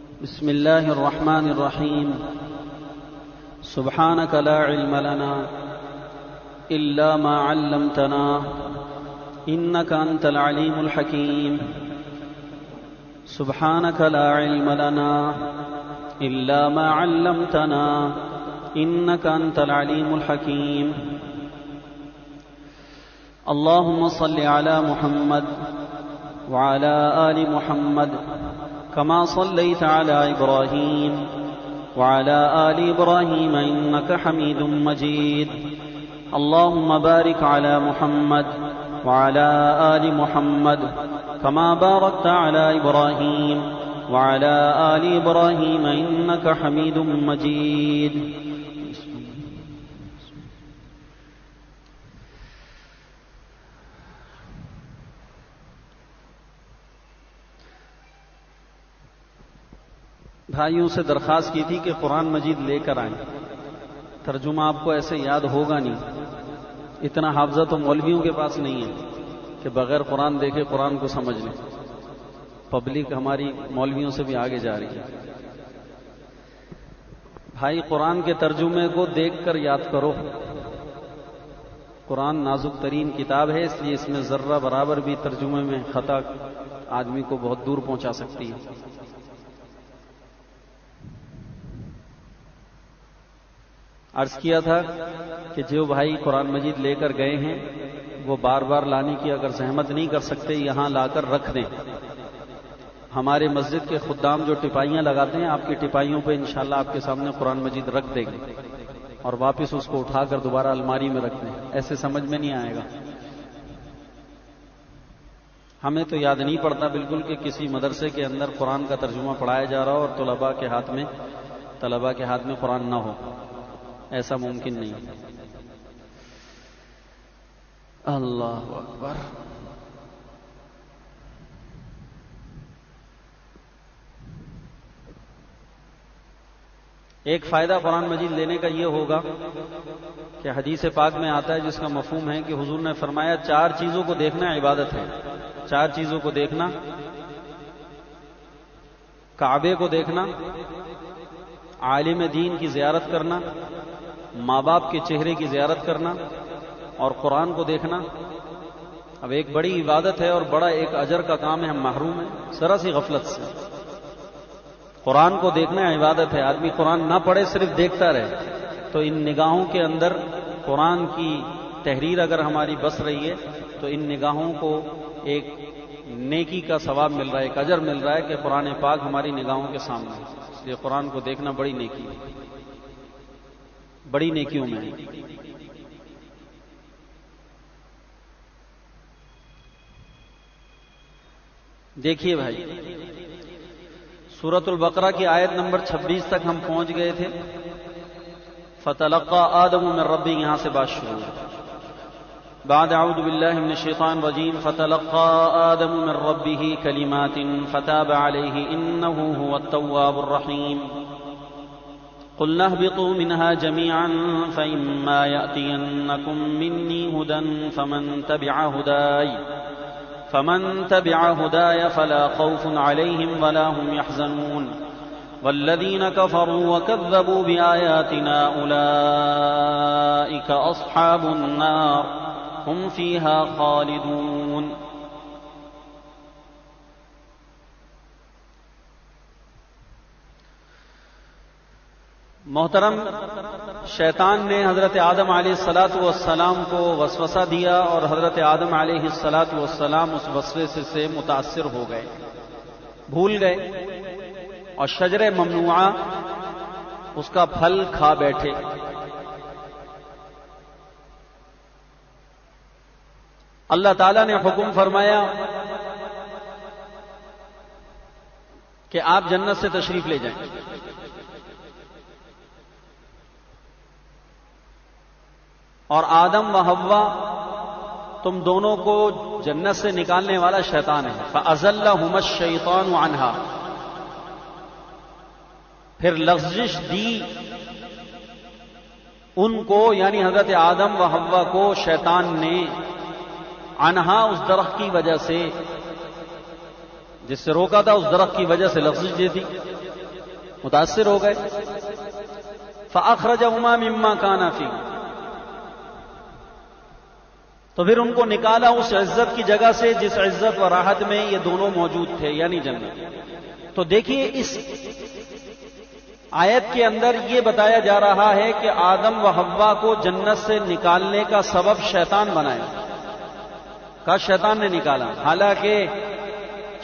بسم الله الرحمن الرحيم. سبحانك لا علم لنا إلا ما علمتنا إنك أنت العليم الحكيم. سبحانك لا علم لنا إلا ما علمتنا إنك أنت العليم الحكيم. اللهم صل على محمد وعلى آل محمد كما صليت على إبراهيم وعلى آل إبراهيم إنك حميد مجيد. اللهم بارك على محمد وعلى آل محمد كما باركت على إبراهيم وعلى آل إبراهيم إنك حميد مجيد. بھائیوں سے درخواست کی تھی کہ قرآن مجید لے کر آئیں. ترجمہ آپ کو ایسے یاد ہوگا نہیں، اتنا حافظہ تو مولویوں کے پاس نہیں ہے کہ بغیر قرآن دیکھے قرآن کو سمجھ لیں. پبلک ہماری مولویوں سے بھی آگے جا رہی ہے. بھائی قرآن کے ترجمے کو دیکھ کر یاد کرو. قرآن نازک ترین کتاب ہے، اس لیے اس میں ذرہ برابر بھی ترجمے میں خطا آدمی کو بہت دور پہنچا سکتی ہے. عرض کیا تھا کہ جو بھائی قرآن مجید لے کر گئے ہیں وہ بار بار لانے کی اگر زحمت نہیں کر سکتے یہاں لا کر رکھ دیں. ہمارے مسجد کے خدام جو ٹپائیاں لگاتے ہیں آپ کی ٹپائیوں پہ انشاءاللہ آپ کے سامنے قرآن مجید رکھ دیں گے اور واپس اس کو اٹھا کر دوبارہ الماری میں رکھ دیں. ایسے سمجھ میں نہیں آئے گا. ہمیں تو یاد نہیں پڑتا بالکل کہ کسی مدرسے کے اندر قرآن کا ترجمہ پڑھایا جا رہا ہو اور طلباء کے ہاتھ میں قرآن نہ ہو. ایسا ممکن نہیں. اللہ اکبر. ایک فائدہ قرآن مجید لینے کا یہ ہوگا کہ حدیث پاک میں آتا ہے جس کا مفہوم ہے کہ حضور نے فرمایا 4 چیزوں کو دیکھنا عبادت ہے. 4 چیزوں کو دیکھنا: کعبے کو دیکھنا، عالم دین کی زیارت کرنا، ماں باپ کے چہرے کی زیارت کرنا اور قرآن کو دیکھنا. اب ایک بڑی عبادت ہے اور بڑا ایک اجر کا کام ہے، ہم محروم ہیں ذرا سی غفلت سے. قرآن کو دیکھنا عبادت ہے. آدمی قرآن نہ پڑھے صرف دیکھتا رہے تو ان نگاہوں کے اندر قرآن کی تحریر اگر ہماری بس رہی ہے تو ان نگاہوں کو ایک نیکی کا ثواب مل رہا ہے، ایک اجر مل رہا ہے کہ قرآن پاک ہماری نگاہوں کے سامنے ہے. اس لیے قرآن کو دیکھنا بڑی نیکی ہے، بڑی نیکیوں میں ہے. دیکھیے بھائی سورۃ البقرہ کی آیت نمبر 26 تک ہم پہنچ گئے تھے. فتلقى آدم من ربه، یہاں سے بات شروع ہے. بعد اعوذ باللہ من الشیطان الرجیم. فتلقى آدم من ربه کلمات فتاب علیہ انه هو التواب الرحیم. قلنا اهبطوا منها جميعا فإما يأتينكم مني هدى فمن تبع هداي فلا خوف عليهم ولا هم يحزنون والذين كفروا وكذبوا بآياتنا أولئك أصحاب النار هم فيها خالدون. محترم، شیطان نے حضرت آدم علیہ الصلاۃ والسلام کو وسوسہ دیا اور حضرت آدم علیہ الصلاۃ والسلام اس وسوسے سے متاثر ہو گئے، بھول گئے اور شجر ممنوعہ اس کا پھل کھا بیٹھے. اللہ تعالیٰ نے حکم فرمایا کہ آپ جنت سے تشریف لے جائیں. اور آدم و حوا تم دونوں کو جنت سے نکالنے والا شیطان ہے. فَأَزَلَّهُمَا الشَّيْطَانُ عَنْهَا، پھر لغزش دی ان کو، یعنی حضرت آدم و حوا کو شیطان نے، عنہا اس درخت کی وجہ سے، جس سے روکا تھا اس درخت کی وجہ سے لغزش دی تھی. متاثر ہو گئے. فأخرجهما مما كانا فيه، تو پھر ان کو نکالا اس عزت کی جگہ سے جس عزت و راحت میں یہ دونوں موجود تھے، یعنی جنت. تو دیکھیے اس آیت کے اندر یہ بتایا جا رہا ہے کہ آدم و حوا کو جنت سے نکالنے کا سبب شیطان بنایا. کا شیطان نے نکالا، حالانکہ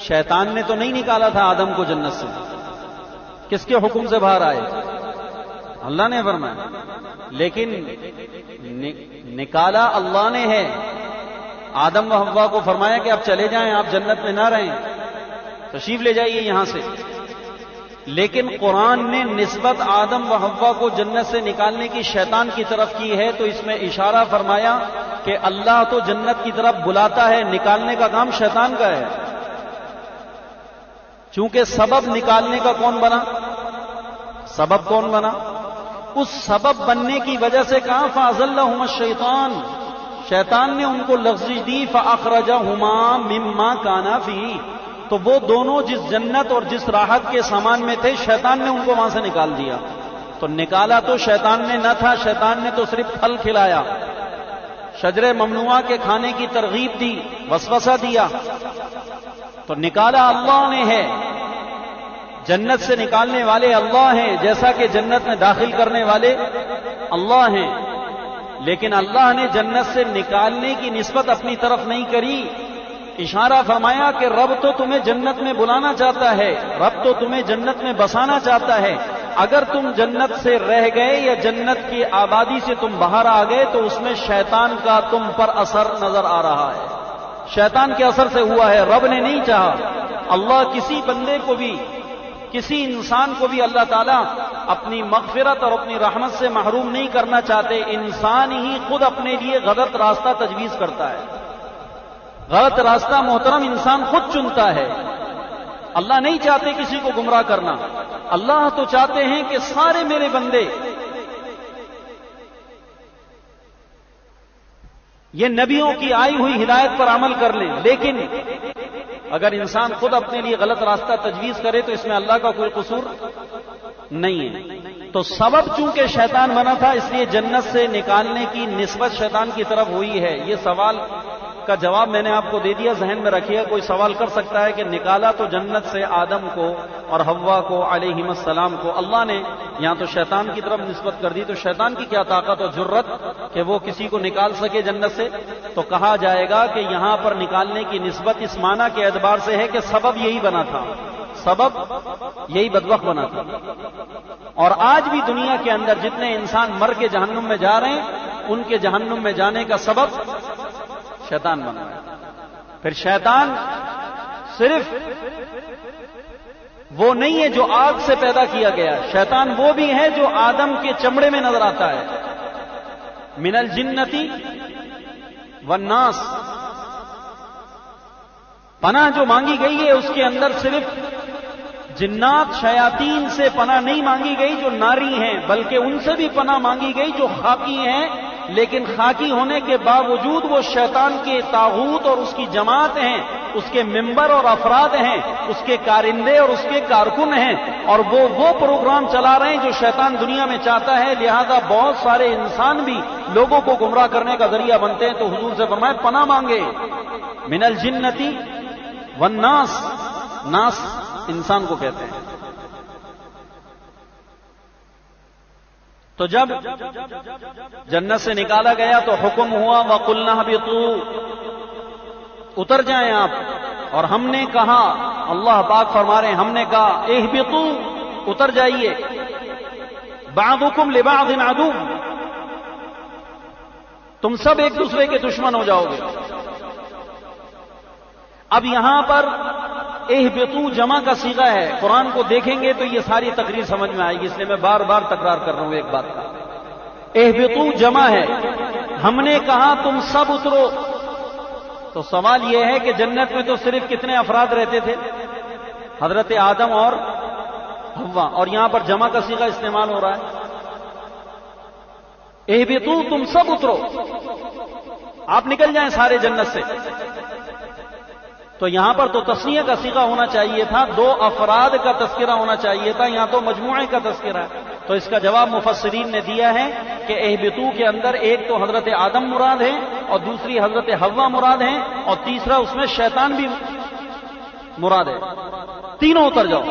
شیطان نے تو نہیں نکالا تھا آدم کو جنت سے. کس کے حکم سے باہر آئے؟ اللہ نے فرمایا. لیکن نکالا اللہ نے ہے. آدم و حوا کو فرمایا کہ آپ چلے جائیں، آپ جنت میں نہ رہیں، تشریف لے جائیے یہاں سے. لیکن قرآن نے نسبت آدم و حوا کو جنت سے نکالنے کی شیطان کی طرف کی ہے، تو اس میں اشارہ فرمایا کہ اللہ تو جنت کی طرف بلاتا ہے، نکالنے کا کام شیطان کا ہے. چونکہ سبب نکالنے کا کون بنا؟ سبب کون بنا؟ اس سبب بننے کی وجہ سے کہا فَأَزَلَّهُمَا الشَّيْطَانُ، شیطان نے ان کو لغزش دی. فَأَخْرَجَهُمَا مِمَّا كَانَا فِيهِ، تو وہ دونوں جس جنت اور جس راحت کے سامان میں تھے شیطان نے ان کو وہاں سے نکال دیا. تو نکالا تو شیطان نے نہ تھا، شیطان نے تو صرف پھل کھلایا، شجر ممنوعہ کے کھانے کی ترغیب دی، وسوسہ دیا. تو نکالا اللہ نے ہے. جنت سے نکالنے والے اللہ ہیں، جیسا کہ جنت میں داخل کرنے والے اللہ ہیں. لیکن اللہ نے جنت سے نکالنے کی نسبت اپنی طرف نہیں کری. اشارہ فرمایا کہ رب تو تمہیں جنت میں بلانا چاہتا ہے، رب تو تمہیں جنت میں بسانا چاہتا ہے. اگر تم جنت سے رہ گئے یا جنت کی آبادی سے تم باہر آ گئے تو اس میں شیطان کا تم پر اثر نظر آ رہا ہے. شیطان کے اثر سے ہوا ہے، رب نے نہیں چاہا. اللہ کسی بندے کو بھی، کسی انسان کو بھی اللہ تعالیٰ اپنی مغفرت اور اپنی رحمت سے محروم نہیں کرنا چاہتے. انسان ہی خود اپنے لیے غلط راستہ تجویز کرتا ہے. غلط راستہ محترم انسان خود چنتا ہے. اللہ نہیں چاہتے کسی کو گمراہ کرنا. اللہ تو چاہتے ہیں کہ سارے میرے بندے یہ نبیوں کی آئی ہوئی ہدایت پر عمل کر لیں. لیکن اگر انسان خود اپنے لیے غلط راستہ تجویز کرے تو اس میں اللہ کا کوئی قصور نہیں ہے. تو سبب چونکہ شیطان بنا تھا اس لیے جنت سے نکالنے کی نسبت شیطان کی طرف ہوئی ہے. یہ سوال کا جواب میں نے آپ کو دے دیا، ذہن میں رکھیے. کوئی سوال کر سکتا ہے کہ نکالا تو جنت سے آدم کو اور حوا کو علیہم السلام کو اللہ نے، یہاں تو شیطان کی طرف نسبت کر دی. تو شیطان کی کیا طاقت اور جرت کہ وہ کسی کو نکال سکے جنت سے؟ تو کہا جائے گا کہ یہاں پر نکالنے کی نسبت اس معنی کے اعتبار سے ہے کہ سبب یہی بنا تھا، سبب یہی بدبخت بنا تھا. اور آج بھی دنیا کے اندر جتنے انسان مر کے جہنم میں جا رہے ہیں ان کے جہنم میں جانے کا سبب شیطان بنا ہے. پھر شیطان صرف وہ نہیں ہے جو آگ سے پیدا کیا گیا، شیطان وہ بھی ہے جو آدم کے چمڑے میں نظر آتا ہے. من الجنتی والناس، پناہ جو مانگی گئی ہے اس کے اندر صرف جنات شیاطین سے پناہ نہیں مانگی گئی جو ناری ہیں، بلکہ ان سے بھی پناہ مانگی گئی جو خاکی ہیں. لیکن خاکی ہونے کے باوجود وہ شیطان کے طاغوت اور اس کی جماعت ہیں، اس کے ممبر اور افراد ہیں، اس کے کارندے اور اس کے کارکن ہیں، اور وہ پروگرام چلا رہے ہیں جو شیطان دنیا میں چاہتا ہے. لہذا بہت سارے انسان بھی لوگوں کو گمراہ کرنے کا ذریعہ بنتے ہیں. تو حضور سے فرمائے پناہ مانگے. من الجنتی والناس، ناس انسان کو کہتے ہیں. تو جب جنت سے نکالا گیا تو حکم ہوا وَقُلْنَا اهْبِطُوا، اتر جائیں آپ. اور ہم نے کہا، اللہ پاک فرما رہے ہیں ہم نے کہا اهْبِطُوا، اتر جائیے. بَعْضُكُمْ لِبَعْضٍ عَدُوٌّ، تم سب ایک دوسرے کے دشمن ہو جاؤ گے. اب یہاں پر اہبطوا جمع کا صیغہ ہے. قرآن کو دیکھیں گے تو یہ ساری تقریر سمجھ میں آئے گی، اس لیے میں بار بار تکرار کر رہا ہوں ایک بات کا. اہبطوا جمع ہے. ہم نے کہا تم سب اترو. تو سوال یہ ہے کہ جنت میں تو صرف کتنے افراد رہتے تھے؟ حضرت آدم اور حوا، اور یہاں پر جمع کا صیغہ استعمال ہو رہا ہے. اہبطوا، تم سب اترو، آپ نکل جائیں سارے جنت سے. تو یہاں پر تو تسنیہ کا صیغہ ہونا چاہیے تھا، دو افراد کا تذکرہ ہونا چاہیے تھا، یہاں تو مجموعے کا تذکرہ ہے۔ تو اس کا جواب مفسرین نے دیا ہے کہ اہبطوا کے اندر ایک تو حضرت آدم مراد ہے، اور دوسری حضرت حوا مراد ہے، اور تیسرا اس میں شیطان بھی مراد ہے، تینوں اتر جاؤ۔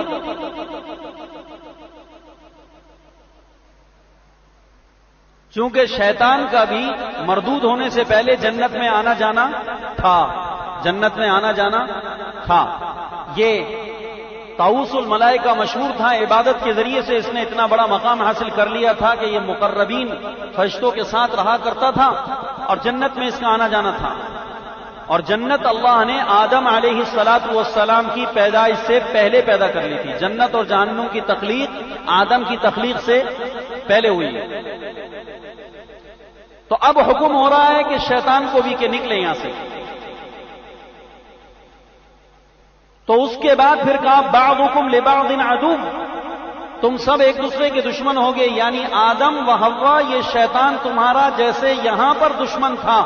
چونکہ شیطان کا بھی مردود ہونے سے پہلے جنت میں آنا جانا تھا، جنت میں آنا جانا تھا۔ یہ طاؤس الملائکہ مشہور تھا، عبادت کے ذریعے سے اس نے اتنا بڑا مقام حاصل کر لیا تھا کہ یہ مقربین فرشتوں کے ساتھ رہا کرتا تھا، اور جنت میں اس کا آنا جانا تھا۔ اور جنت اللہ نے آدم علیہ السلام کی پیدائش سے پہلے پیدا کر لی تھی۔ جنت اور جہنم کی تخلیق آدم کی تخلیق سے پہلے ہوئی ہے۔ تو اب حکم ہو رہا ہے کہ شیطان کو بھی کہ نکلے یہاں سے۔ تو اس کے بعد پھر کہا بعضکم لبعض عدو، تم سب ایک دوسرے کے دشمن ہوگے، یعنی آدم و حوا یہ شیطان تمہارا جیسے یہاں پر دشمن تھا،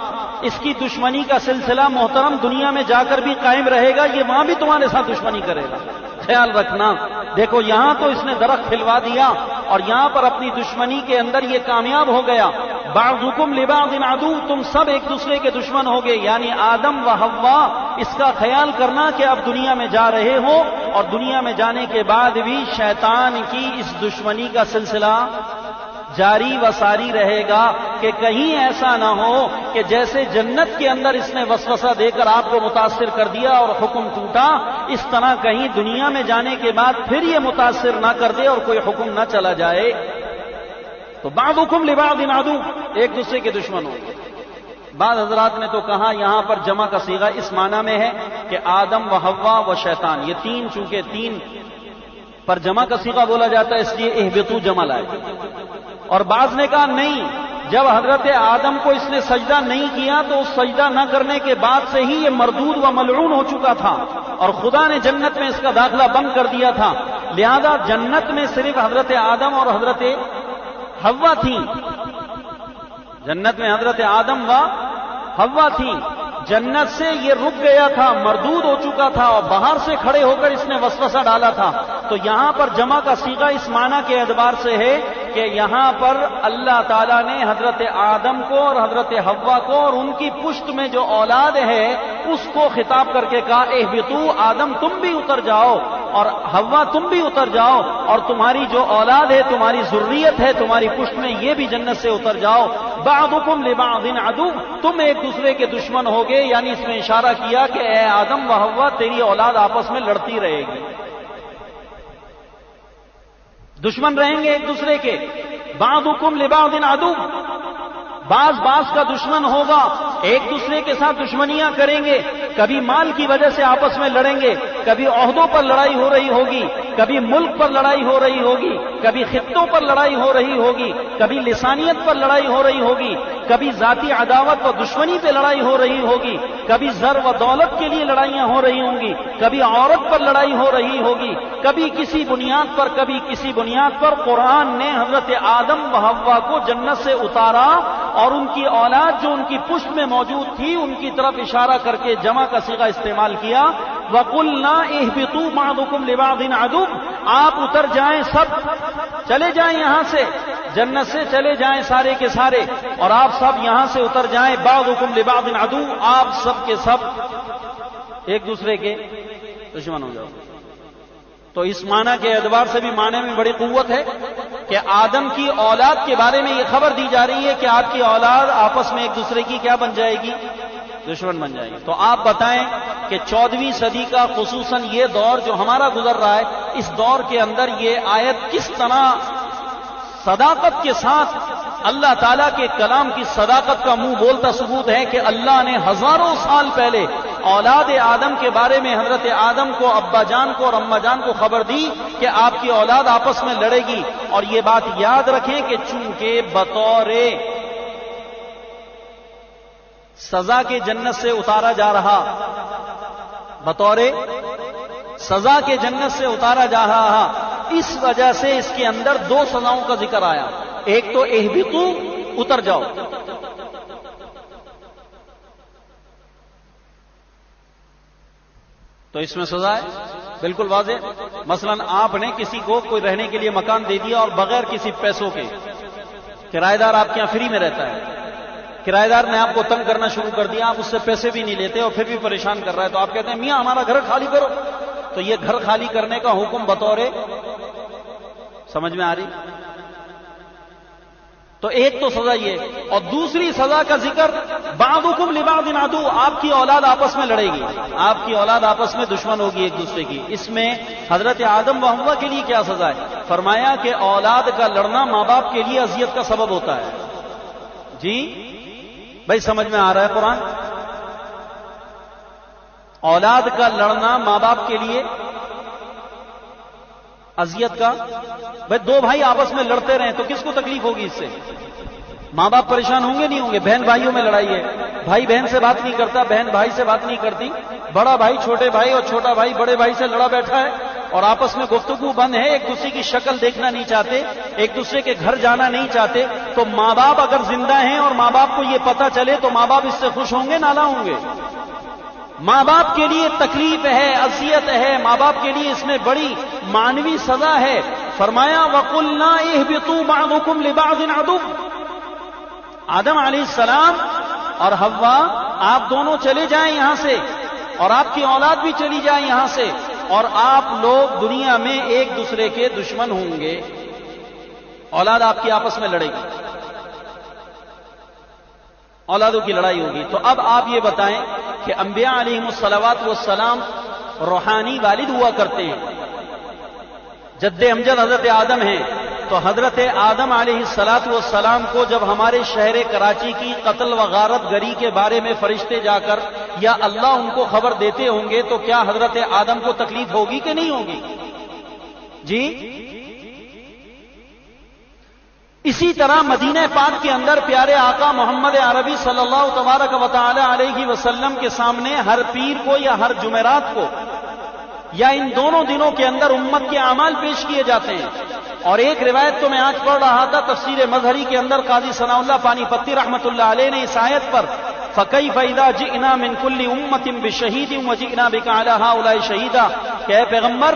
اس کی دشمنی کا سلسلہ محترم دنیا میں جا کر بھی قائم رہے گا، یہ وہاں بھی تمہارے ساتھ دشمنی کرے گا۔ خیال رکھنا، دیکھو یہاں تو اس نے درخت کھلوا دیا، اور یہاں پر اپنی دشمنی کے اندر یہ کامیاب ہو گیا۔ بعضکم لبعض عدو، تم سب ایک دوسرے کے دشمن ہوگے، یعنی آدم و حوا۔ اس کا خیال کرنا کہ اب دنیا میں جا رہے ہو، اور دنیا میں جانے کے بعد بھی شیطان کی اس دشمنی کا سلسلہ جاری و ساری رہے گا، کہ کہیں ایسا نہ ہو کہ جیسے جنت کے اندر اس نے وسوسہ دے کر آپ کو متاثر کر دیا اور حکم ٹوٹا، اس طرح کہیں دنیا میں جانے کے بعد پھر یہ متاثر نہ کر دے اور کوئی حکم نہ چلا جائے۔ تو بعضکم لبعض عدو، ایک دوسرے کے دشمن ہو۔ بعض حضرات نے تو کہا یہاں پر جمع کا صیغہ اس معنی میں ہے کہ آدم و حوا و شیطان، یہ تین، چونکہ تین پر جمع کا صیغہ بولا جاتا ہے اس لیے اہبطوا جمع لائے۔ اور بعض نے کہا نہیں، جب حضرت آدم کو اس نے سجدہ نہیں کیا تو اس سجدہ نہ کرنے کے بعد سے ہی یہ مردود و ملعون ہو چکا تھا، اور خدا نے جنت میں اس کا داخلہ بند کر دیا تھا، لہذا جنت میں صرف حضرت آدم اور حضرت حوا تھیں، جنت میں حضرت آدم و حوا تھیں۔ جنت سے یہ رک گیا تھا، مردود ہو چکا تھا، اور باہر سے کھڑے ہو کر اس نے وسوسہ ڈالا تھا۔ تو یہاں پر جمع کا صیغہ اس معنی کے اعتبار سے ہے کہ یہاں پر اللہ تعالیٰ نے حضرت آدم کو اور حضرت حوا کو اور ان کی پشت میں جو اولاد ہے اس کو خطاب کر کے کہا اہبطوا، آدم تم بھی اتر جاؤ اور حوا تم بھی اتر جاؤ، اور تمہاری جو اولاد ہے، تمہاری ذریت ہے تمہاری پشت میں، یہ بھی جنت سے اتر جاؤ۔ بعضکم لبعض عدو، تم ایک دوسرے کے دشمن ہوگے، یعنی اس میں اشارہ کیا کہ اے آدم و حوا تیری اولاد آپس میں لڑتی رہے گی، دشمن رہیں گے ایک دوسرے کے۔ بعضکم لبعض عدو، بعض کا دشمن ہوگا، ایک دوسرے کے ساتھ دشمنیاں کریں گے، کبھی مال کی وجہ سے آپس میں لڑیں گے، کبھی عہدوں پر لڑائی ہو رہی ہوگی، کبھی ملک پر لڑائی ہو رہی ہوگی، کبھی خطوں پر لڑائی ہو رہی ہوگی، کبھی لسانیت پر لڑائی ہو رہی ہوگی، کبھی ذاتی عداوت و دشمنی پہ لڑائی ہو رہی ہوگی، کبھی زر و دولت کے لیے لڑائیاں ہو رہی ہوں گی، کبھی عورت پر لڑائی ہو رہی ہوگی، کبھی کسی بنیاد پر کبھی کسی بنیاد پر۔ قرآن نے حضرت آدم و حوا کو جنت سے اتارا، اور ان کی اولاد جو ان کی پشت میں موجود تھی ان کی طرف اشارہ کر کے جمع کا صیغہ استعمال کیا۔ وَقُلْنَا اهْبِطُوا بَعْضُكُمْ لِبَعْضٍ عَدُوٌّ، آپ اتر جائیں، سب چلے جائیں یہاں سے، جنت سے چلے جائیں سارے کے سارے، اور آپ سب یہاں سے اتر جائیں۔ بَعْضُكُمْ لِبَعْضٍ عَدُوٌّ، آپ سب کے سب ایک دوسرے کے دشمن ہو جاؤ۔ تو اس معنی کے اعتبار سے بھی معنی میں بڑی قوت ہے کہ آدم کی اولاد کے بارے میں یہ خبر دی جا رہی ہے کہ آپ کی اولاد آپس میں ایک دوسرے کی کیا بن جائے گی؟ دشمن بن جائے گی۔ تو آپ بتائیں کہ 14ویں صدی کا خصوصاً یہ دور جو ہمارا گزر رہا ہے، اس دور کے اندر یہ آیت کس طرح صداقت کے ساتھ اللہ تعالیٰ کے کلام کی صداقت کا منہ بولتا ثبوت ہے کہ اللہ نے ہزاروں سال پہلے اولاد آدم کے بارے میں حضرت آدم کو، ابا جان کو اور اما جان کو خبر دی کہ آپ کی اولاد آپس میں لڑے گی۔ اور یہ بات یاد رکھیں کہ چونکہ بطور سزا کے جنت سے اتارا جا رہا، بطور سزا کے جنت سے اتارا جا رہا، اس وجہ سے اس کے اندر دو سزاؤں کا ذکر آیا۔ ایک تو اہبطوا، اتر جاؤ، تو اس میں سزا ہے بالکل واضح. مثلا آپ نے کسی کو کوئی رہنے کے لیے مکان دے دیا اور بغیر کسی پیسوں کے، کرایہ دار آپ کے یہاں فری میں رہتا ہے، کرایہ دار نے آپ کو تنگ کرنا شروع کر دیا، آپ اس سے پیسے بھی نہیں لیتے اور پھر بھی پریشان کر رہا ہے، تو آپ کہتے ہیں میاں ہمارا گھر خالی کرو. تو یہ گھر خالی کرنے کا حکم بطور سمجھ میں آ رہی؟ تو ایک تو سزا یہ، اور دوسری سزا کا ذکر بعضکم لبعض عدو، آپ کی اولاد آپس میں لڑے گی، آپ کی اولاد آپس میں دشمن ہوگی ایک دوسرے کی. اس میں حضرت آدم و حوا کے لیے کیا سزا ہے؟ فرمایا کہ اولاد کا لڑنا ماں باپ کے لیے اذیت کا سبب ہوتا ہے. جی بھائی سمجھ میں آ رہا ہے قرآن؟ اولاد کا لڑنا ماں باپ کے لیے اذیت کا. بھائی دو بھائی آپس میں لڑتے رہیں تو کس کو تکلیف ہوگی اس سے؟ ماں باپ پریشان ہوں گے نہیں ہوں گے؟ بہن بھائیوں میں لڑائی ہے، بھائی بہن سے بات نہیں کرتا، بہن بھائی سے بات نہیں کرتی، بڑا بھائی چھوٹے بھائی اور چھوٹا بھائی بڑے بھائی سے لڑا بیٹھا ہے اور آپس میں گفتگو بند ہے، ایک دوسرے کی شکل دیکھنا نہیں چاہتے، ایک دوسرے کے گھر جانا نہیں چاہتے. تو ماں باپ اگر زندہ ہیں اور ماں باپ کو یہ پتا چلے تو ماں باپ اس سے خوش ہوں گے نالا ہوں گے؟ ماں باپ کے لیے تکلیف ہے، اذیت ہے، ماں باپ کے لیے اس میں بڑی معنوی سزا ہے. فرمایا وَقُلْنَا اهْبِطُوا بَعْضُكُمْ لِبَعْضٍ عَدُوٌّ. آدم علیہ السلام اور حوا آپ دونوں چلے جائیں یہاں سے، اور آپ کی اولاد بھی چلی جائیں یہاں سے، اور آپ لوگ دنیا میں ایک دوسرے کے دشمن ہوں گے. اولاد آپ کی آپس میں لڑے گی، اولادوں کی لڑائی ہوگی. تو اب آپ یہ بتائیں کہ انبیاء علیہم الصلوات والسلام روحانی والد ہوا کرتے ہیں، جد امجد حضرت آدم ہیں. تو حضرت آدم علیہ الصلوات والسلام کو جب ہمارے شہر کراچی کی قتل و غارت گری کے بارے میں فرشتے جا کر یا اللہ ان کو خبر دیتے ہوں گے تو کیا حضرت آدم کو تکلیف ہوگی کہ نہیں ہوگی؟ جی اسی طرح مدینہ پاک کے اندر پیارے آقا محمد عربی صلی اللہ تبارک و تعالی علیہ وسلم کے سامنے ہر پیر کو یا ہر جمعرات کو یا ان دونوں دنوں کے اندر امت کے اعمال پیش کیے جاتے ہیں. اور ایک روایت تو میں آج پڑھ رہا تھا تفسیر مظہری کے اندر، قاضی ثناء اللہ پانی پتی رحمت اللہ علیہ نے اس آیت پر فَكَيْفَ إِذَا جِئْنَا مِنْ كُلِّ أُمَّةٍ بِشَهِيدٍ وَجِئْنَا بِكَ عَلَى هَؤُلَاءِ شَهِيدًا، کہ اے پیغمبر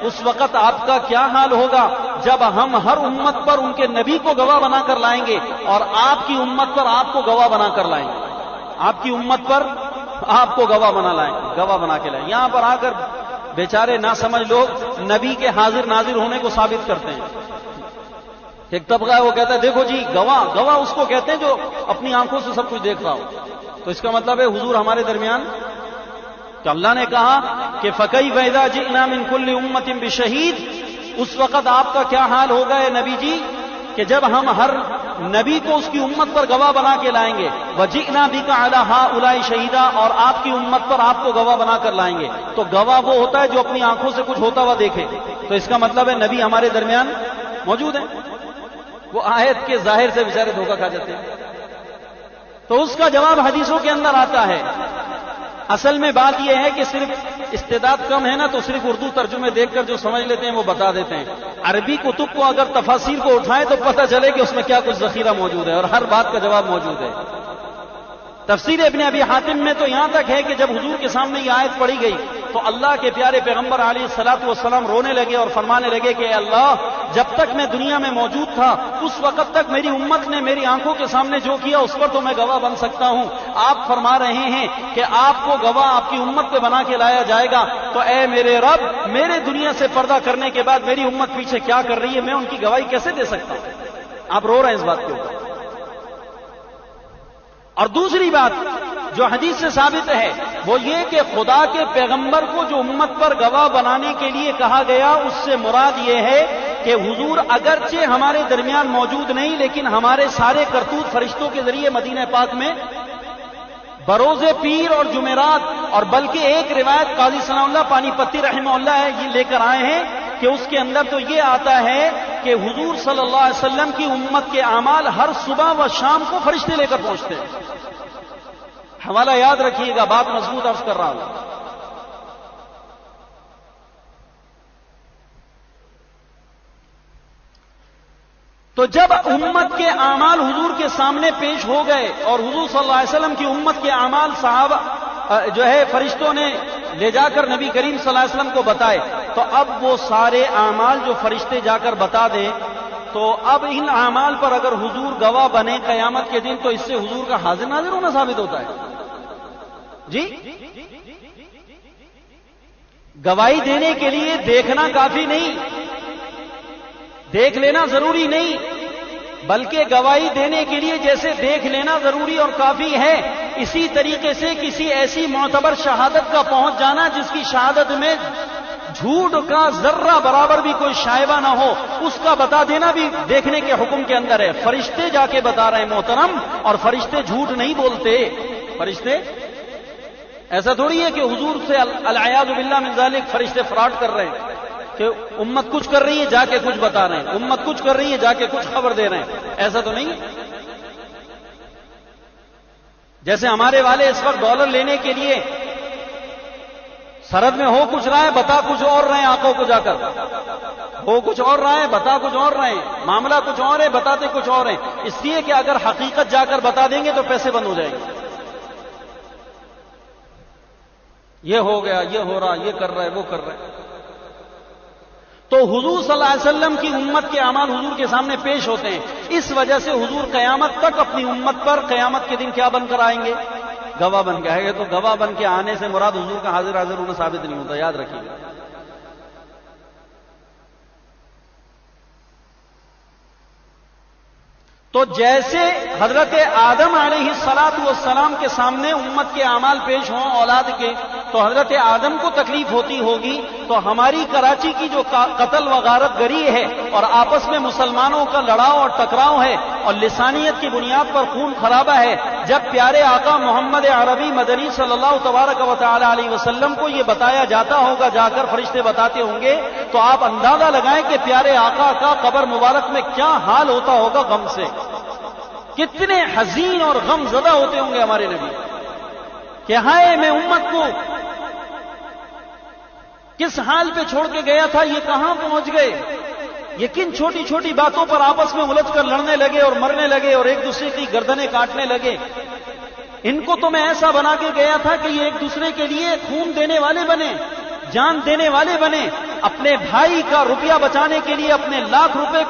اس وقت آپ کا کیا حال ہوگا جب ہم ہر امت پر ان کے نبی کو گواہ بنا کر لائیں گے اور آپ کی امت پر آپ کو گواہ بنا کر لائیں گے. آپ کی امت پر آپ کو گواہ بنا کے لائیں. یہاں پر آ کر بیچارے نہ سمجھ لوگ نبی کے حاضر ناظر ہونے کو ثابت کرتے ہیں. ایک طبقہ ہے وہ کہتا ہے دیکھو جی گواہ اس کو کہتے ہیں جو اپنی آنکھوں سے سب کچھ دیکھ رہا ہو. تو اس کا مطلب ہے حضور ہمارے درمیان، کہ اللہ نے کہا کہ فَكَيْفَ إِذَا جِئْنَا مِنْ كُلِّ أُمَّةٍ بِشَهِيدٍ، اس وقت آپ کا کیا حال ہوگا اے نبی جی کہ جب ہم ہر نبی کو اس کی امت پر گواہ بنا کے لائیں گے. وَجِئْنَا بِكَ عَلَى هَؤُلَاءِ شَهِيدًا، اور آپ کی امت پر آپ کو گواہ بنا کر لائیں گے. تو گواہ وہ ہوتا ہے جو اپنی آنکھوں سے کچھ ہوتا ہوا دیکھے. تو اس کا مطلب ہے نبی ہمارے درمیان موجود ہیں. وہ آیت کے ظاہر سے بیچارے دھوکہ کھا جاتے ہیں. تو اس کا جواب حدیثوں کے اندر آتا ہے. اصل میں بات یہ ہے کہ صرف استعداد کم ہے نا تو صرف اردو ترجمے دیکھ کر جو سمجھ لیتے ہیں وہ بتا دیتے ہیں. عربی کتب کو اگر تفاسیر کو اٹھائیں تو پتہ چلے کہ اس میں کیا کچھ ذخیرہ موجود ہے اور ہر بات کا جواب موجود ہے. تفسیر ابن ابی حاتم میں تو یہاں تک ہے کہ جب حضور کے سامنے یہ آیت پڑھی گئی تو اللہ کے پیارے پیغمبر علیہ الصلوۃ والسلام رونے لگے اور فرمانے لگے کہ اے اللہ، جب تک میں دنیا میں موجود تھا اس وقت تک میری امت نے میری آنکھوں کے سامنے جو کیا اس پر تو میں گواہ بن سکتا ہوں. آپ فرما رہے ہیں کہ آپ کو گواہ آپ کی امت پہ بنا کے لایا جائے گا، تو اے میرے رب، میرے دنیا سے پردہ کرنے کے بعد میری امت پیچھے کیا کر رہی ہے، میں ان کی گواہی کیسے دے سکتا ہوں؟ آپ رو رہے ہیں اس بات کے اوپر. اور دوسری بات جو حدیث سے ثابت ہے وہ یہ کہ خدا کے پیغمبر کو جو امت پر گواہ بنانے کے لیے کہا گیا اس سے مراد یہ ہے کہ حضور اگرچہ ہمارے درمیان موجود نہیں لیکن ہمارے سارے کرتوت فرشتوں کے ذریعے مدینہ پاک میں بروز پیر اور جمعرات، اور بلکہ ایک روایت قاضی ثناء اللہ پانی پتی رحمہ اللہ ہے یہ لے کر آئے ہیں کہ اس کے اندر تو یہ آتا ہے کہ حضور صلی اللہ علیہ وسلم کی امت کے اعمال ہر صبح و شام کو فرشتے لے کر پہنچتے ہیں. حوالہ یاد رکھیے گا، بات مضبوط عرض کر رہا ہوں. تو جب امت کے اعمال حضور کے سامنے پیش ہو گئے اور حضور صلی اللہ علیہ وسلم کی امت کے اعمال صحابہ جو ہے فرشتوں نے لے جا کر نبی کریم صلی اللہ علیہ وسلم کو بتائے، تو اب وہ سارے اعمال جو فرشتے جا کر بتا دیں، تو اب ان اعمال پر اگر حضور گواہ بنے قیامت کے دن، تو اس سے حضور کا حاضر ناظر ہونا ثابت ہوتا ہے. جی، گواہی دینے کے لیے دیکھنا کافی نہیں، دیکھ لینا ضروری نہیں، بلکہ گواہی دینے کے لیے جیسے دیکھ لینا ضروری اور کافی ہے، اسی طریقے سے کسی ایسی معتبر شہادت کا پہنچ جانا جس کی شہادت میں جھوٹ کا ذرہ برابر بھی کوئی شائبہ نہ ہو، اس کا بتا دینا بھی دیکھنے کے حکم کے اندر ہے. فرشتے جا کے بتا رہے ہیں محترم، اور فرشتے جھوٹ نہیں بولتے. فرشتے ایسا تھوڑی ہے کہ حضور سے العیاذ باللہ من ذالک فرشتے فراڈ کر رہے ہیں کہ امت کچھ کر رہی ہے جا کے کچھ بتا رہے ہیں، امت کچھ کر رہی ہے جا کے کچھ خبر دے رہے ہیں. ایسا تو نہیں. جیسے ہمارے والے اس وقت ڈالر لینے کے لیے سرحد میں ہو کچھ رہا ہے، بتا کچھ اور رہے ہیں آنکھوں کو جا کر، ہو کچھ اور رہا ہے بتا کچھ اور رہے ہیں، معاملہ کچھ اور ہے بتاتے کچھ اور ہیں، اس لیے کہ اگر حقیقت جا کر بتا دیں گے تو پیسے بند ہو جائیں گے. یہ ہو گیا، یہ ہو رہا، یہ کر رہا ہے، وہ کر رہا ہے. تو حضور صلی اللہ علیہ وسلم کی امت کے اعمال حضور کے سامنے پیش ہوتے ہیں. اس وجہ سے حضور قیامت تک اپنی امت پر قیامت کے دن کیا بن کر آئیں گے؟ گواہ بن کے آئیں گے. تو گواہ بن کے آنے سے مراد حضور کا حاضر ہونا ثابت نہیں ہوتا، یاد رکھیے گا. تو جیسے حضرت آدم علیہ الصلوۃ والسلام کے سامنے امت کے اعمال پیش ہوں اولاد کے، تو حضرت آدم کو تکلیف ہوتی ہوگی، تو ہماری کراچی کی جو قتل و غارت گری ہے اور آپس میں مسلمانوں کا لڑاؤ اور ٹکراؤ ہے اور لسانیت کی بنیاد پر خون خرابہ ہے، جب پیارے آقا محمد عربی مدنی صلی اللہ تبارک و تعالی علیہ وسلم کو یہ بتایا جاتا ہوگا، جا کر فرشتے بتاتے ہوں گے، تو آپ اندازہ لگائیں کہ پیارے آقا کا قبر مبارک میں کیا حال ہوتا ہوگا غم سے. کتنے حزین اور غم زدہ ہوتے ہوں گے ہمارے نبی کہ ہائے میں امت کو کس حال پہ چھوڑ کے گیا تھا، یہ کہاں پہنچ گئے. یہ کن چھوٹی چھوٹی باتوں پر آپس میں الجھ کر لڑنے لگے اور مرنے لگے اور ایک دوسرے کی گردنیں کاٹنے لگے. ان کو تو میں ایسا بنا کے گیا تھا کہ یہ ایک دوسرے کے لیے خون دینے والے بنے، جان دینے والے بنے، اپنے بھائی کا روپیہ بچانے کے لیے اپنے لاکھ روپے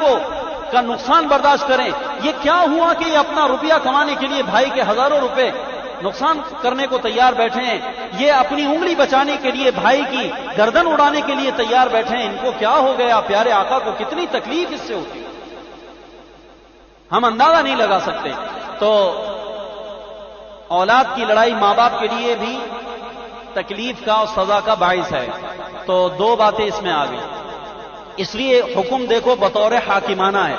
کا نقصان برداشت کریں. یہ کیا ہوا کہ یہ اپنا روپیہ کمانے کے لیے بھائی کے ہزاروں روپے نقصان کرنے کو تیار بیٹھے ہیں، یہ اپنی انگلی بچانے کے لیے بھائی کی گردن اڑانے کے لیے تیار بیٹھے ہیں. ان کو کیا ہو گیا؟ پیارے آقا کو کتنی تکلیف اس سے ہوتی، ہم اندازہ نہیں لگا سکتے. تو اولاد کی لڑائی ماں باپ کے لیے بھی تکلیف کا اور سزا کا باعث ہے. تو دو باتیں اس میں آ گئی، اس لیے حکم دیکھو بطور حاکمانہ ہے.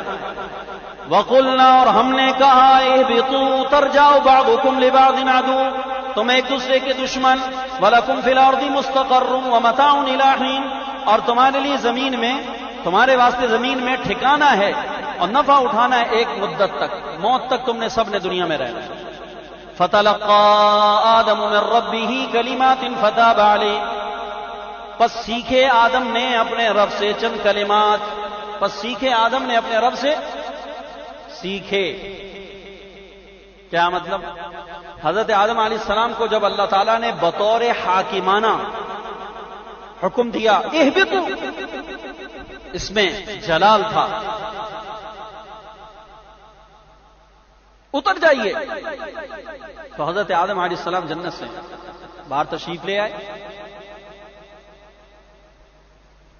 وَقُلْنَا، اور ہم نے کہا، اهْبِطُوا، اتر جاؤ، بَعْضُكُمْ لِبَعْضٍ عَدُوٌّ، تم ایک دوسرے کے دشمن، وَلَكُمْ فِي الْأَرْضِ مُسْتَقَرٌّ وَمَتَاعٌ إِلَىٰ حِينٍ، اور تمہارے لیے زمین میں، تمہارے واسطے زمین میں ٹھکانہ ہے اور نفع اٹھانا ہے ایک مدت تک، موت تک تم نے سب نے دنیا میں رہنا ہے. فَتَلَقَّىٰ آدَمُ مِن رَّبِّهِ كَلِمَاتٍ فَتَابَ عَلَيْهِ، پس سیکھے آدم نے اپنے رب سے چند کلمات، پس سیکھے آدم نے اپنے رب سے سیکھے. کیا مطلب؟ حضرت آدم علیہ السلام کو جب اللہ تعالیٰ نے بطور حاکمانہ حکم دیا اہبطوا، اس میں جلال تھا، اتر جائیے، تو حضرت آدم علیہ السلام جنت سے باہر تشریف لے آئے.